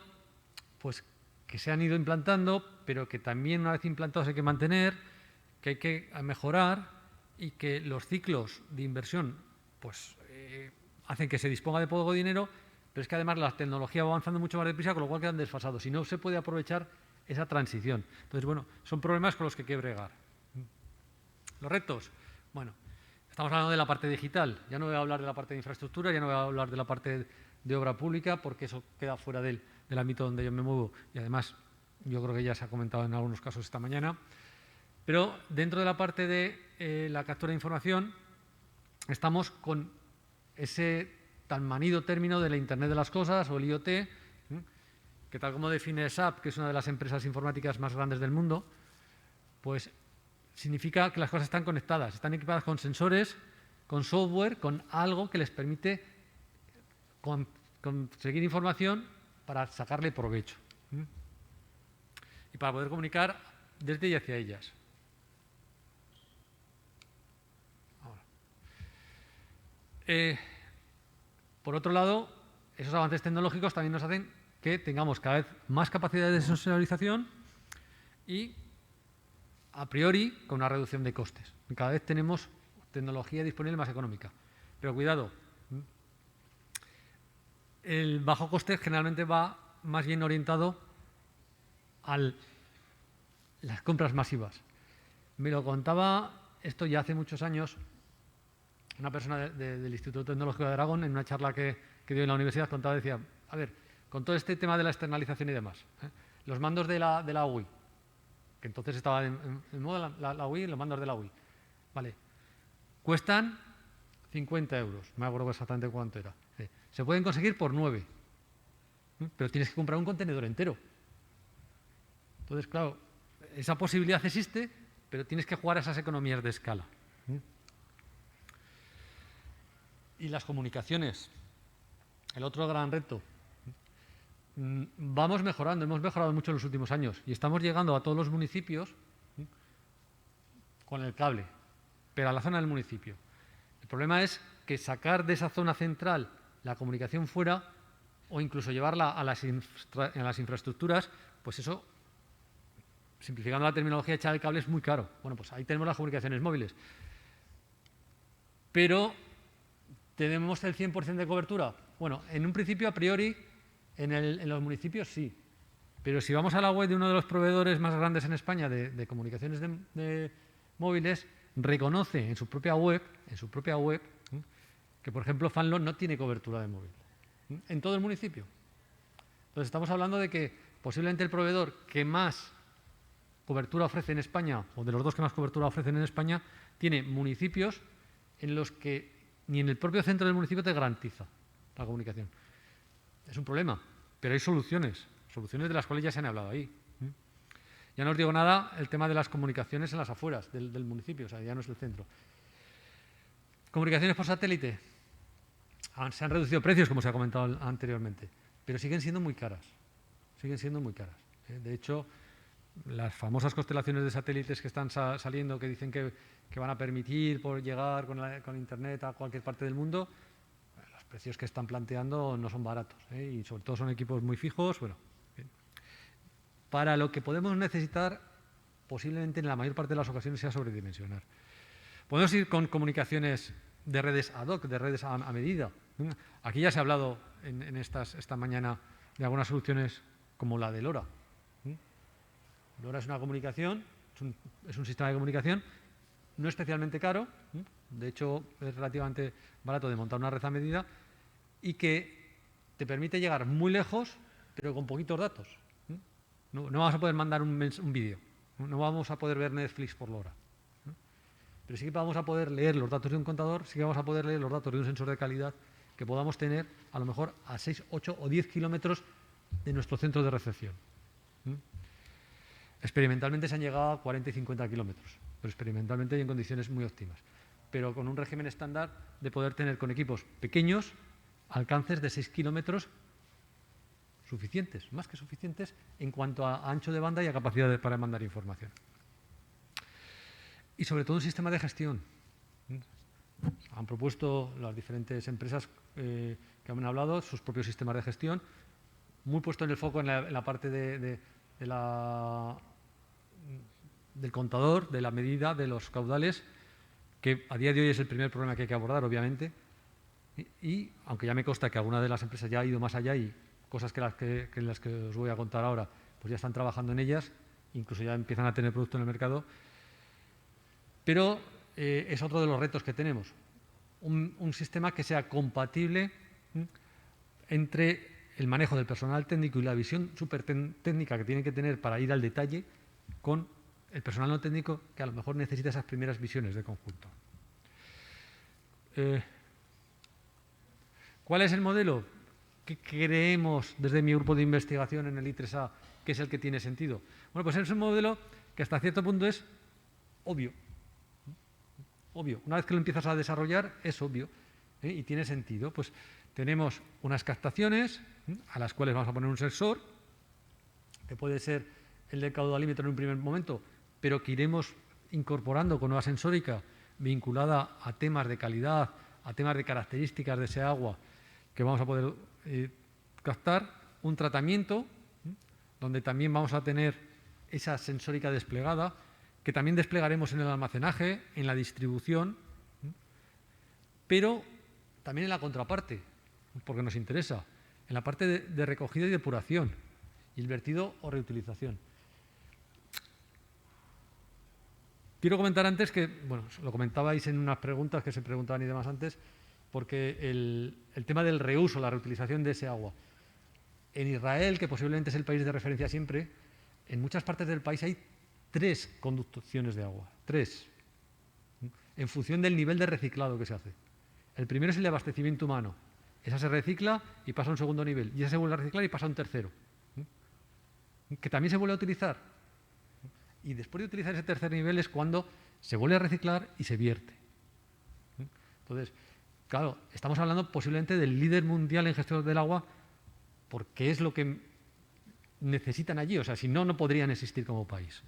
pues que se han ido implantando, pero que también una vez implantados hay que mantener, que hay que mejorar y que los ciclos de inversión pues hacen que se disponga de poco dinero, pero es que además la tecnología va avanzando mucho más deprisa, con lo cual quedan desfasados y no se puede aprovechar esa transición. Entonces, bueno, son problemas con los que hay que bregar. Los retos, bueno, estamos hablando de la parte digital, ya no voy a hablar de la parte de infraestructura, ya no voy a hablar de la parte de obra pública, porque eso queda fuera del ámbito donde yo me muevo y además yo creo que ya se ha comentado en algunos casos esta mañana. Pero dentro de la parte de la captura de información estamos con ese tan manido término de la Internet de las Cosas o el IoT, que tal como define SAP, que es una de las empresas informáticas más grandes del mundo, pues significa que las cosas están conectadas, están equipadas con sensores, con software, con algo que les permite conseguir información para sacarle provecho y para poder comunicar desde y hacia ellas. Por otro lado, esos avances tecnológicos también nos hacen que tengamos cada vez más capacidades de sensorización y, a priori, con una reducción de costes. Cada vez tenemos tecnología disponible más económica. Pero cuidado, el bajo coste generalmente va más bien orientado a las compras masivas. Me lo contaba esto ya hace muchos años una persona del Instituto Tecnológico de Aragón, en una charla que dio en la universidad, contaba, decía, a ver, con todo este tema de la externalización y demás, los mandos de la UI, que entonces estaba en moda la UI, los mandos de la UI, vale, cuestan 50 euros, no me acuerdo exactamente cuánto era. Se pueden conseguir por 9, pero tienes que comprar un contenedor entero. Entonces, claro, esa posibilidad existe, pero tienes que jugar a esas economías de escala. Y las comunicaciones, el otro gran reto. Vamos mejorando, hemos mejorado mucho en los últimos años y estamos llegando a todos los municipios con el cable, pero a la zona del municipio. El problema es que sacar de esa zona central la comunicación fuera o incluso llevarla a las infraestructuras, pues eso, simplificando la terminología, echar el cable es muy caro. Bueno, pues ahí tenemos las comunicaciones móviles. Pero ¿tenemos el 100% de cobertura? Bueno, en un principio, a priori, en los municipios sí. Pero si vamos a la web de uno de los proveedores más grandes en España de comunicaciones de móviles, reconoce en su propia web, que, por ejemplo, Fanlo no tiene cobertura de móvil en todo el municipio. Entonces, estamos hablando de que posiblemente el proveedor que más cobertura ofrece en España, o de los dos que más cobertura ofrecen en España, tiene municipios en los que ni en el propio centro del municipio te garantiza la comunicación. Es un problema, pero hay soluciones de las cuales ya se han hablado ahí. Ya no os digo nada el tema de las comunicaciones en las afueras del municipio, o sea, ya no es el centro. Comunicaciones por satélite. Se han reducido precios, como se ha comentado anteriormente, pero siguen siendo muy caras. De hecho, las famosas constelaciones de satélites que están saliendo, que dicen que van a permitir llegar con Internet a cualquier parte del mundo, los precios que están planteando no son baratos, y sobre todo son equipos muy fijos. Bueno, bien. Para lo que podemos necesitar, posiblemente en la mayor parte de las ocasiones sea sobredimensionar. Podemos ir con comunicaciones de redes ad hoc, de redes a medida. Aquí ya se ha hablado esta mañana de algunas soluciones como la de LoRa. LoRa es una comunicación, es un sistema de comunicación no especialmente caro, de hecho es relativamente barato de montar una red a medida y que te permite llegar muy lejos, pero con poquitos datos. No vamos a poder mandar un vídeo, no vamos a poder ver Netflix por LoRa. Pero sí que vamos a poder leer los datos de un contador, sí que vamos a poder leer los datos de un sensor de calidad que podamos tener a lo mejor a 6, 8 o 10 kilómetros de nuestro centro de recepción. Experimentalmente se han llegado a 40 y 50 kilómetros, pero experimentalmente y en condiciones muy óptimas. Pero con un régimen estándar de poder tener con equipos pequeños alcances de 6 kilómetros suficientes, más que suficientes en cuanto a ancho de banda y a capacidad para mandar información. Y sobre todo un sistema de gestión. Han propuesto las diferentes empresas que han hablado sus propios sistemas de gestión, muy puesto en el foco en la parte del contador, de la medida, de los caudales, que a día de hoy es el primer problema que hay que abordar, obviamente, Y aunque ya me consta que alguna de las empresas ya ha ido más allá y cosas que las que os voy a contar ahora, pues ya están trabajando en ellas, incluso ya empiezan a tener producto en el mercado. Pero es otro de los retos que tenemos, un sistema que sea compatible entre el manejo del personal técnico y la visión súper técnica que tienen que tener para ir al detalle con el personal no técnico que a lo mejor necesita esas primeras visiones de conjunto. ¿Cuál es el modelo que creemos desde mi grupo de investigación en el I3A que es el que tiene sentido? Bueno, pues es un modelo que hasta cierto punto es obvio. Obvio. Una vez que lo empiezas a desarrollar es obvio y tiene sentido. Pues tenemos unas captaciones a las cuales vamos a poner un sensor, que puede ser el del caudalímetro en un primer momento, pero que iremos incorporando con nueva sensórica vinculada a temas de calidad, a temas de características de ese agua que vamos a poder captar, un tratamiento donde también vamos a tener esa sensórica desplegada, que también desplegaremos en el almacenaje, en la distribución, pero también en la contraparte, porque nos interesa, en la parte de recogida y depuración, y el vertido o reutilización. Quiero comentar antes que, bueno, lo comentabais en unas preguntas que se preguntaban y demás antes, porque el tema del reuso, la reutilización de ese agua. En Israel, que posiblemente es el país de referencia siempre, en muchas partes del país hay 3 conducciones de agua, 3, en función del nivel de reciclado que se hace. El primero es el de abastecimiento humano. Esa se recicla y pasa a un segundo nivel. Y esa se vuelve a reciclar y pasa a un tercero. Que también se vuelve a utilizar. Y después de utilizar ese tercer nivel es cuando se vuelve a reciclar y se vierte. Entonces, claro, estamos hablando posiblemente del líder mundial en gestión del agua porque es lo que necesitan allí. O sea, si no, no podrían existir como país.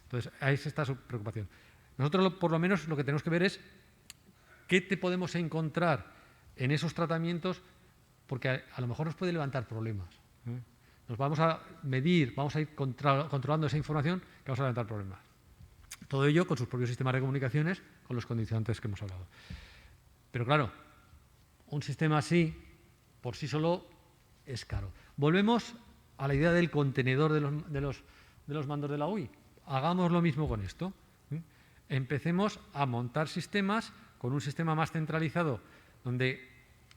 Entonces, ahí está su preocupación. Nosotros, por lo menos, lo que tenemos que ver es qué te podemos encontrar en esos tratamientos, porque a lo mejor nos puede levantar problemas. Nos vamos a medir, vamos a ir controlando esa información que vamos a levantar problemas. Todo ello con sus propios sistemas de comunicaciones, con los condicionantes que hemos hablado. Pero claro, un sistema así, por sí solo, es caro. Volvemos a la idea del contenedor de los mandos de la UI. Hagamos lo mismo con esto. Empecemos a montar sistemas con un sistema más centralizado, donde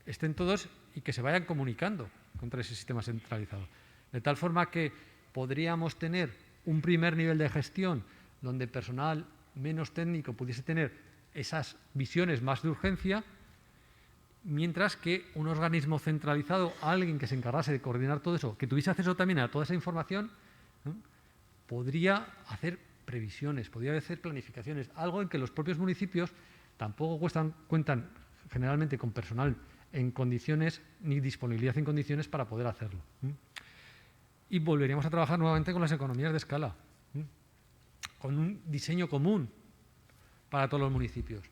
estén todos y que se vayan comunicando contra ese sistema centralizado. De tal forma que podríamos tener un primer nivel de gestión donde personal menos técnico pudiese tener esas visiones más de urgencia, mientras que un organismo centralizado, alguien que se encargase de coordinar todo eso, que tuviese acceso también a toda esa información, ¿no?, podría hacer previsiones, podría hacer planificaciones, algo en que los propios municipios tampoco cuentan generalmente con personal en condiciones ni disponibilidad en condiciones para poder hacerlo. Y volveríamos a trabajar nuevamente con las economías de escala, con un diseño común para todos los municipios.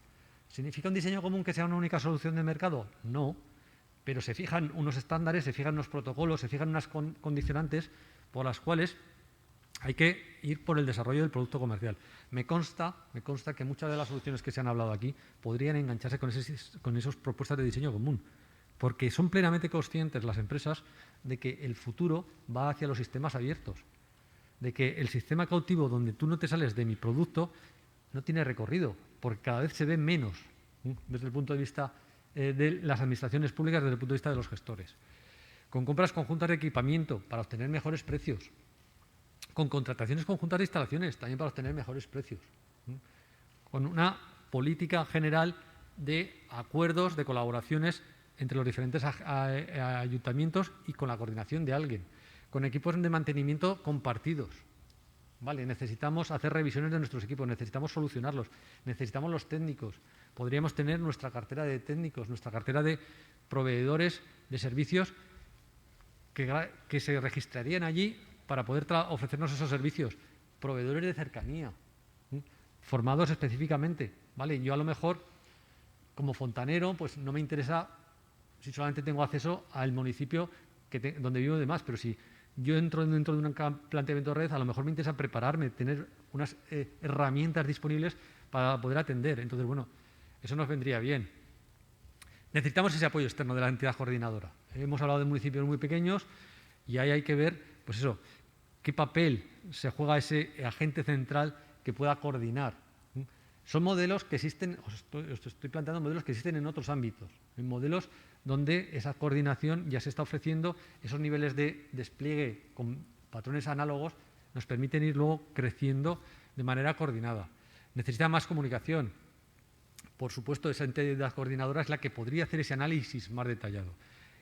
¿Significa un diseño común que sea una única solución de mercado? No, pero se fijan unos estándares, se fijan unos protocolos, se fijan unas condicionantes por las cuales hay que ir por el desarrollo del producto comercial. Me consta que muchas de las soluciones que se han hablado aquí podrían engancharse con esas propuestas de diseño común, porque son plenamente conscientes las empresas de que el futuro va hacia los sistemas abiertos, de que el sistema cautivo donde tú no te sales de mi producto no tiene recorrido, porque cada vez se ve menos desde el punto de vista de las administraciones públicas, desde el punto de vista de los gestores. Con compras conjuntas de equipamiento para obtener mejores precios, con contrataciones conjuntas de instalaciones también para obtener mejores precios, con una política general de acuerdos, de colaboraciones entre los diferentes ayuntamientos y con la coordinación de alguien, con equipos de mantenimiento compartidos. Vale, necesitamos hacer revisiones de nuestros equipos, necesitamos solucionarlos, necesitamos los técnicos. Podríamos tener nuestra cartera de técnicos, nuestra cartera de proveedores de servicios que se registrarían allí para poder ofrecernos esos servicios. Proveedores de cercanía, formados específicamente. Vale, yo a lo mejor, como fontanero, pues no me interesa si solamente tengo acceso al municipio donde vivo y demás, pero si yo entro dentro de un planteamiento de red, a lo mejor me interesa prepararme, tener unas herramientas disponibles para poder atender. Entonces, bueno, eso nos vendría bien. necesitamos ese apoyo externo de la entidad coordinadora. Hemos hablado de municipios muy pequeños y ahí hay que ver, pues eso, qué papel se juega ese agente central que pueda coordinar. Son modelos que existen, os estoy planteando modelos que existen en otros ámbitos, en modelos donde esa coordinación ya se está ofreciendo, esos niveles de despliegue con patrones análogos nos permiten ir luego creciendo de manera coordinada. Necesita más comunicación. Por supuesto, esa entidad coordinadora es la que podría hacer ese análisis más detallado,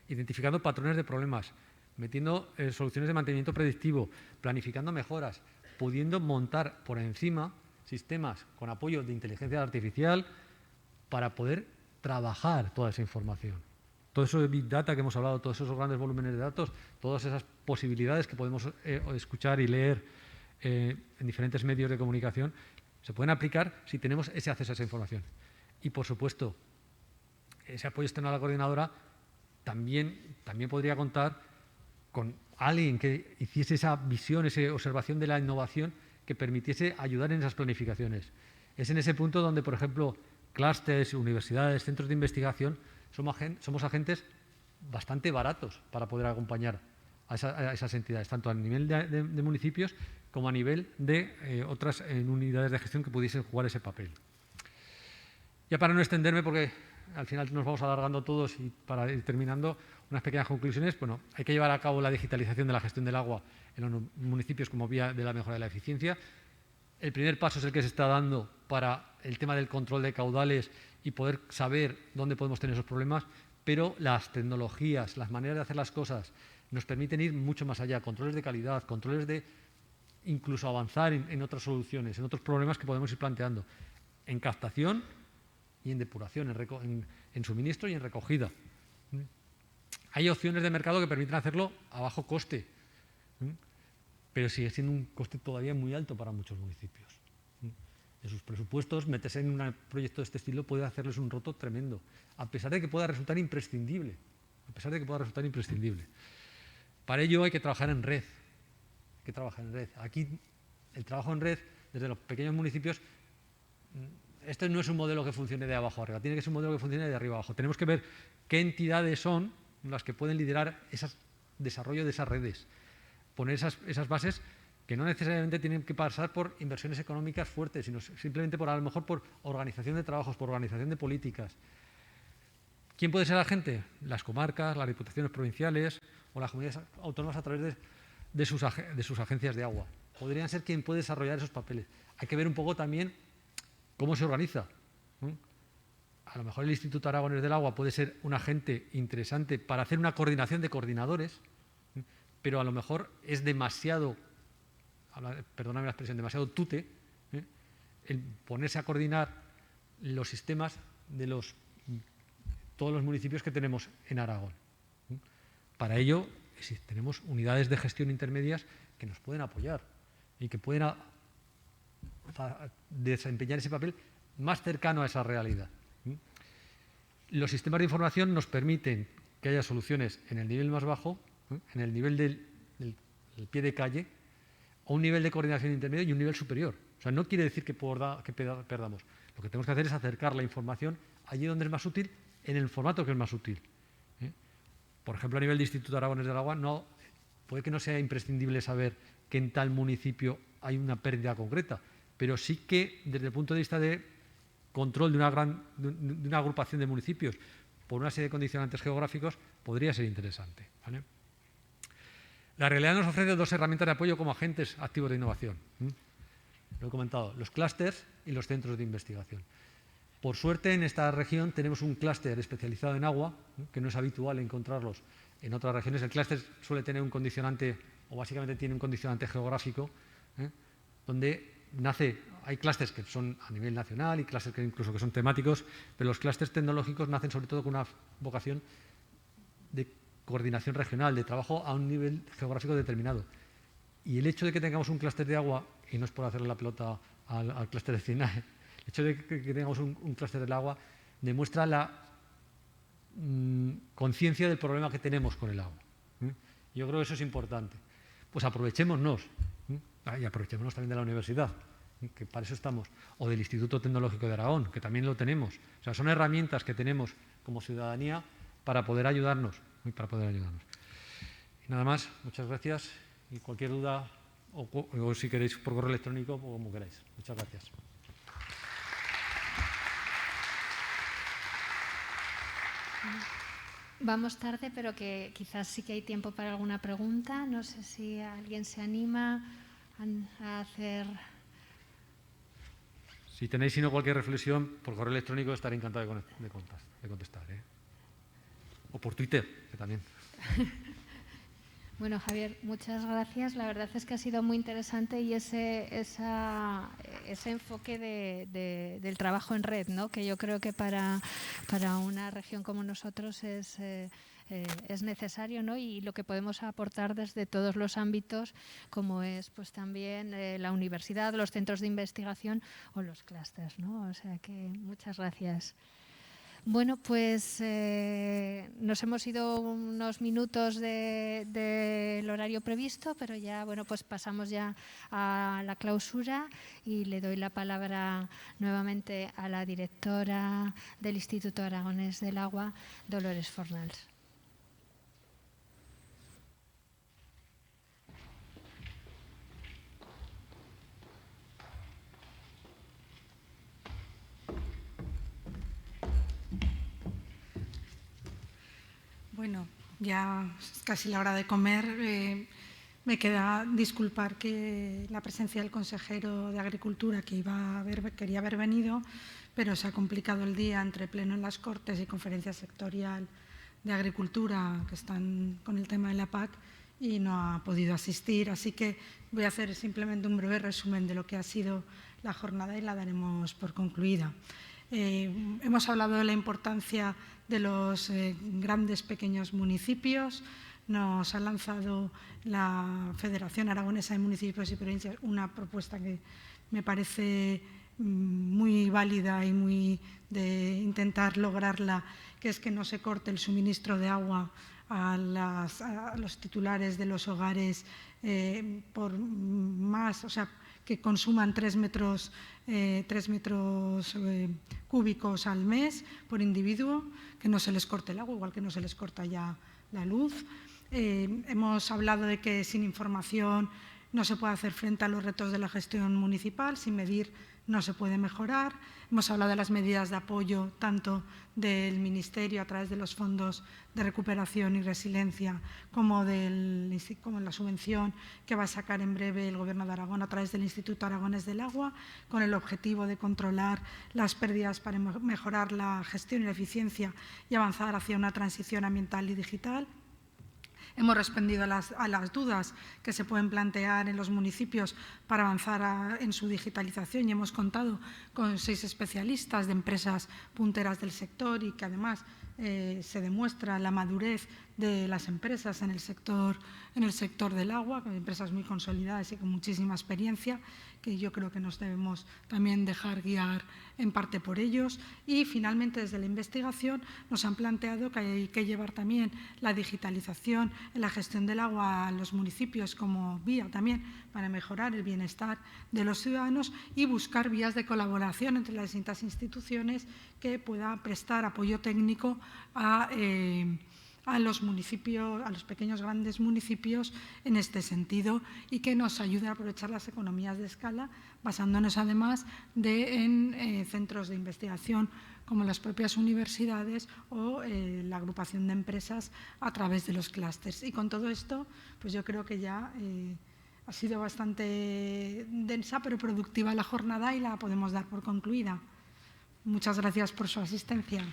identificando patrones de problemas, metiendo soluciones de mantenimiento predictivo, planificando mejoras, pudiendo montar por encima sistemas con apoyo de inteligencia artificial para poder trabajar toda esa información. Todo eso de Big Data que hemos hablado, todos esos grandes volúmenes de datos, todas esas posibilidades que podemos escuchar y leer en diferentes medios de comunicación, se pueden aplicar si tenemos ese acceso a esa información. Y, por supuesto, ese apoyo externo a la coordinadora también podría contar con alguien que hiciese esa visión, esa observación de la innovación que permitiese ayudar en esas planificaciones. Es en ese punto donde, por ejemplo, clústeres, universidades, centros de investigación, somos agentes bastante baratos para poder acompañar a esas entidades, tanto a nivel de municipios como a nivel de otras unidades de gestión que pudiesen jugar ese papel. Ya para no extenderme, porque al final nos vamos alargando todos y para ir terminando, unas pequeñas conclusiones. Bueno, hay que llevar a cabo la digitalización de la gestión del agua en los municipios como vía de la mejora de la eficiencia. El primer paso es el que se está dando para el tema del control de caudales y poder saber dónde podemos tener esos problemas, pero las tecnologías, las maneras de hacer las cosas nos permiten ir mucho más allá, controles de calidad, controles de incluso avanzar en otras soluciones, en otros problemas que podemos ir planteando, en captación y en depuración, en suministro y en recogida. Hay opciones de mercado que permiten hacerlo a bajo coste, pero sigue siendo un coste todavía muy alto para muchos municipios. En sus presupuestos, meterse en un proyecto de este estilo puede hacerles un roto tremendo, a pesar de que pueda resultar imprescindible. Para ello hay que trabajar en red. Aquí el trabajo en red, desde los pequeños municipios, este no es un modelo que funcione de abajo arriba, tiene que ser un modelo que funcione de arriba abajo. Tenemos que ver qué entidades son las que pueden liderar ese desarrollo de esas redes, poner esas bases que no necesariamente tienen que pasar por inversiones económicas fuertes, sino simplemente a lo mejor por organización de trabajos, por organización de políticas. ¿Quién puede ser la gente? Las comarcas, las diputaciones provinciales o las comunidades autónomas a través de sus agencias de agua. Podrían ser quien puede desarrollar esos papeles. Hay que ver un poco también cómo se organiza. A lo mejor el Instituto Aragonés del Agua puede ser un agente interesante para hacer una coordinación de coordinadores, pero a lo mejor es demasiado, perdóname la expresión, demasiado tute el ponerse a coordinar los sistemas de todos los municipios que tenemos en Aragón. Para ello, tenemos unidades de gestión intermedias que nos pueden apoyar y que pueden desempeñar ese papel más cercano a esa realidad. Los sistemas de información nos permiten que haya soluciones en el nivel más bajo, en el nivel del pie de calle, o un nivel de coordinación intermedio y un nivel superior. O sea, no quiere decir que perdamos. Lo que tenemos que hacer es acercar la información allí donde es más útil, en el formato que es más útil. Por ejemplo, a nivel de Instituto Aragonés del Agua, puede que no sea imprescindible saber que en tal municipio hay una pérdida concreta, pero sí que desde el punto de vista de control de una agrupación de municipios por una serie de condicionantes geográficos podría ser interesante. ¿Vale? La realidad nos ofrece dos herramientas de apoyo como agentes activos de innovación. Lo he comentado, los clústeres y los centros de investigación. Por suerte, en esta región tenemos un clúster especializado en agua, que no es habitual encontrarlos en otras regiones. El clúster suele tener un condicionante, o básicamente tiene un condicionante geográfico, donde hay clústeres que son a nivel nacional y clústeres que incluso que son temáticos, pero los clústeres tecnológicos nacen sobre todo con una vocación de coordinación regional, de trabajo a un nivel geográfico determinado. Y el hecho de que tengamos un clúster de agua, y no es por hacerle la pelota al clúster de CINAE, el hecho de que tengamos un clúster del agua demuestra la conciencia del problema que tenemos con el agua. Yo creo que eso es importante. Pues aprovechémonos, y aprovechémonos también de la universidad. que para eso estamos, o del Instituto Tecnológico de Aragón, que también lo tenemos. O sea, son herramientas que tenemos como ciudadanía para poder ayudarnos. Y nada más, muchas gracias y cualquier duda o si queréis por correo electrónico o como queráis. Muchas gracias. Vamos tarde, pero que quizás sí que hay tiempo para alguna pregunta. No sé si alguien se anima a hacer... Si tenéis sino cualquier reflexión, por correo electrónico estaré encantado de contestar. O por Twitter, que también. Bueno, Javier, muchas gracias. La verdad es que ha sido muy interesante y ese enfoque del trabajo en red, ¿no? Que yo creo que para una región como nosotros es necesario, ¿no? Y lo que podemos aportar desde todos los ámbitos, como es pues también la universidad, los centros de investigación o los clústeres, ¿no? O sea que muchas gracias. Bueno, pues nos hemos ido unos minutos del horario previsto, pero ya pues pasamos ya a la clausura y le doy la palabra nuevamente a la directora del Instituto Aragonés del Agua, Dolores Fornals. Bueno, ya es casi la hora de comer. Me queda disculpar que la presencia del consejero de Agricultura, que quería haber venido, pero se ha complicado el día entre pleno en las Cortes y conferencia sectorial de Agricultura, que están con el tema de la PAC, y no ha podido asistir. Así que voy a hacer simplemente un breve resumen de lo que ha sido la jornada y la daremos por concluida. Hemos hablado de la importancia de los grandes pequeños municipios. Nos ha lanzado la Federación Aragonesa de Municipios y Provincias una propuesta que me parece muy válida y muy de intentar lograrla, que es que no se corte el suministro de agua a los titulares de los hogares por más, o sea, que consuman 3 metros cúbicos al mes por individuo, que no se les corte el agua, igual que no se les corta ya la luz. Hemos hablado de que sin información no se puede hacer frente a los retos de la gestión municipal, sin medir no se puede mejorar. Hemos hablado de las medidas de apoyo tanto del Ministerio a través de los fondos de recuperación y resiliencia como la subvención que va a sacar en breve el Gobierno de Aragón a través del Instituto Aragonés del Agua, con el objetivo de controlar las pérdidas para mejorar la gestión y la eficiencia y avanzar hacia una transición ambiental y digital. Hemos respondido a las dudas que se pueden plantear en los municipios para avanzar en su digitalización y hemos contado con 6 especialistas de empresas punteras del sector y que además se demuestra la madurez de las empresas en el sector del agua, con empresas muy consolidadas y con muchísima experiencia, que yo creo que nos debemos también dejar guiar en parte por ellos. Y finalmente, desde la investigación, nos han planteado que hay que llevar también la digitalización en la gestión del agua a los municipios como vía también para mejorar el bienestar de los ciudadanos y buscar vías de colaboración entre las distintas instituciones que puedan prestar apoyo técnico a los municipios, a los pequeños grandes municipios en este sentido y que nos ayude a aprovechar las economías de escala, basándonos además en centros de investigación como las propias universidades o la agrupación de empresas a través de los clústeres. Y con todo esto, pues yo creo que ya ha sido bastante densa pero productiva la jornada y la podemos dar por concluida. Muchas gracias por su asistencia.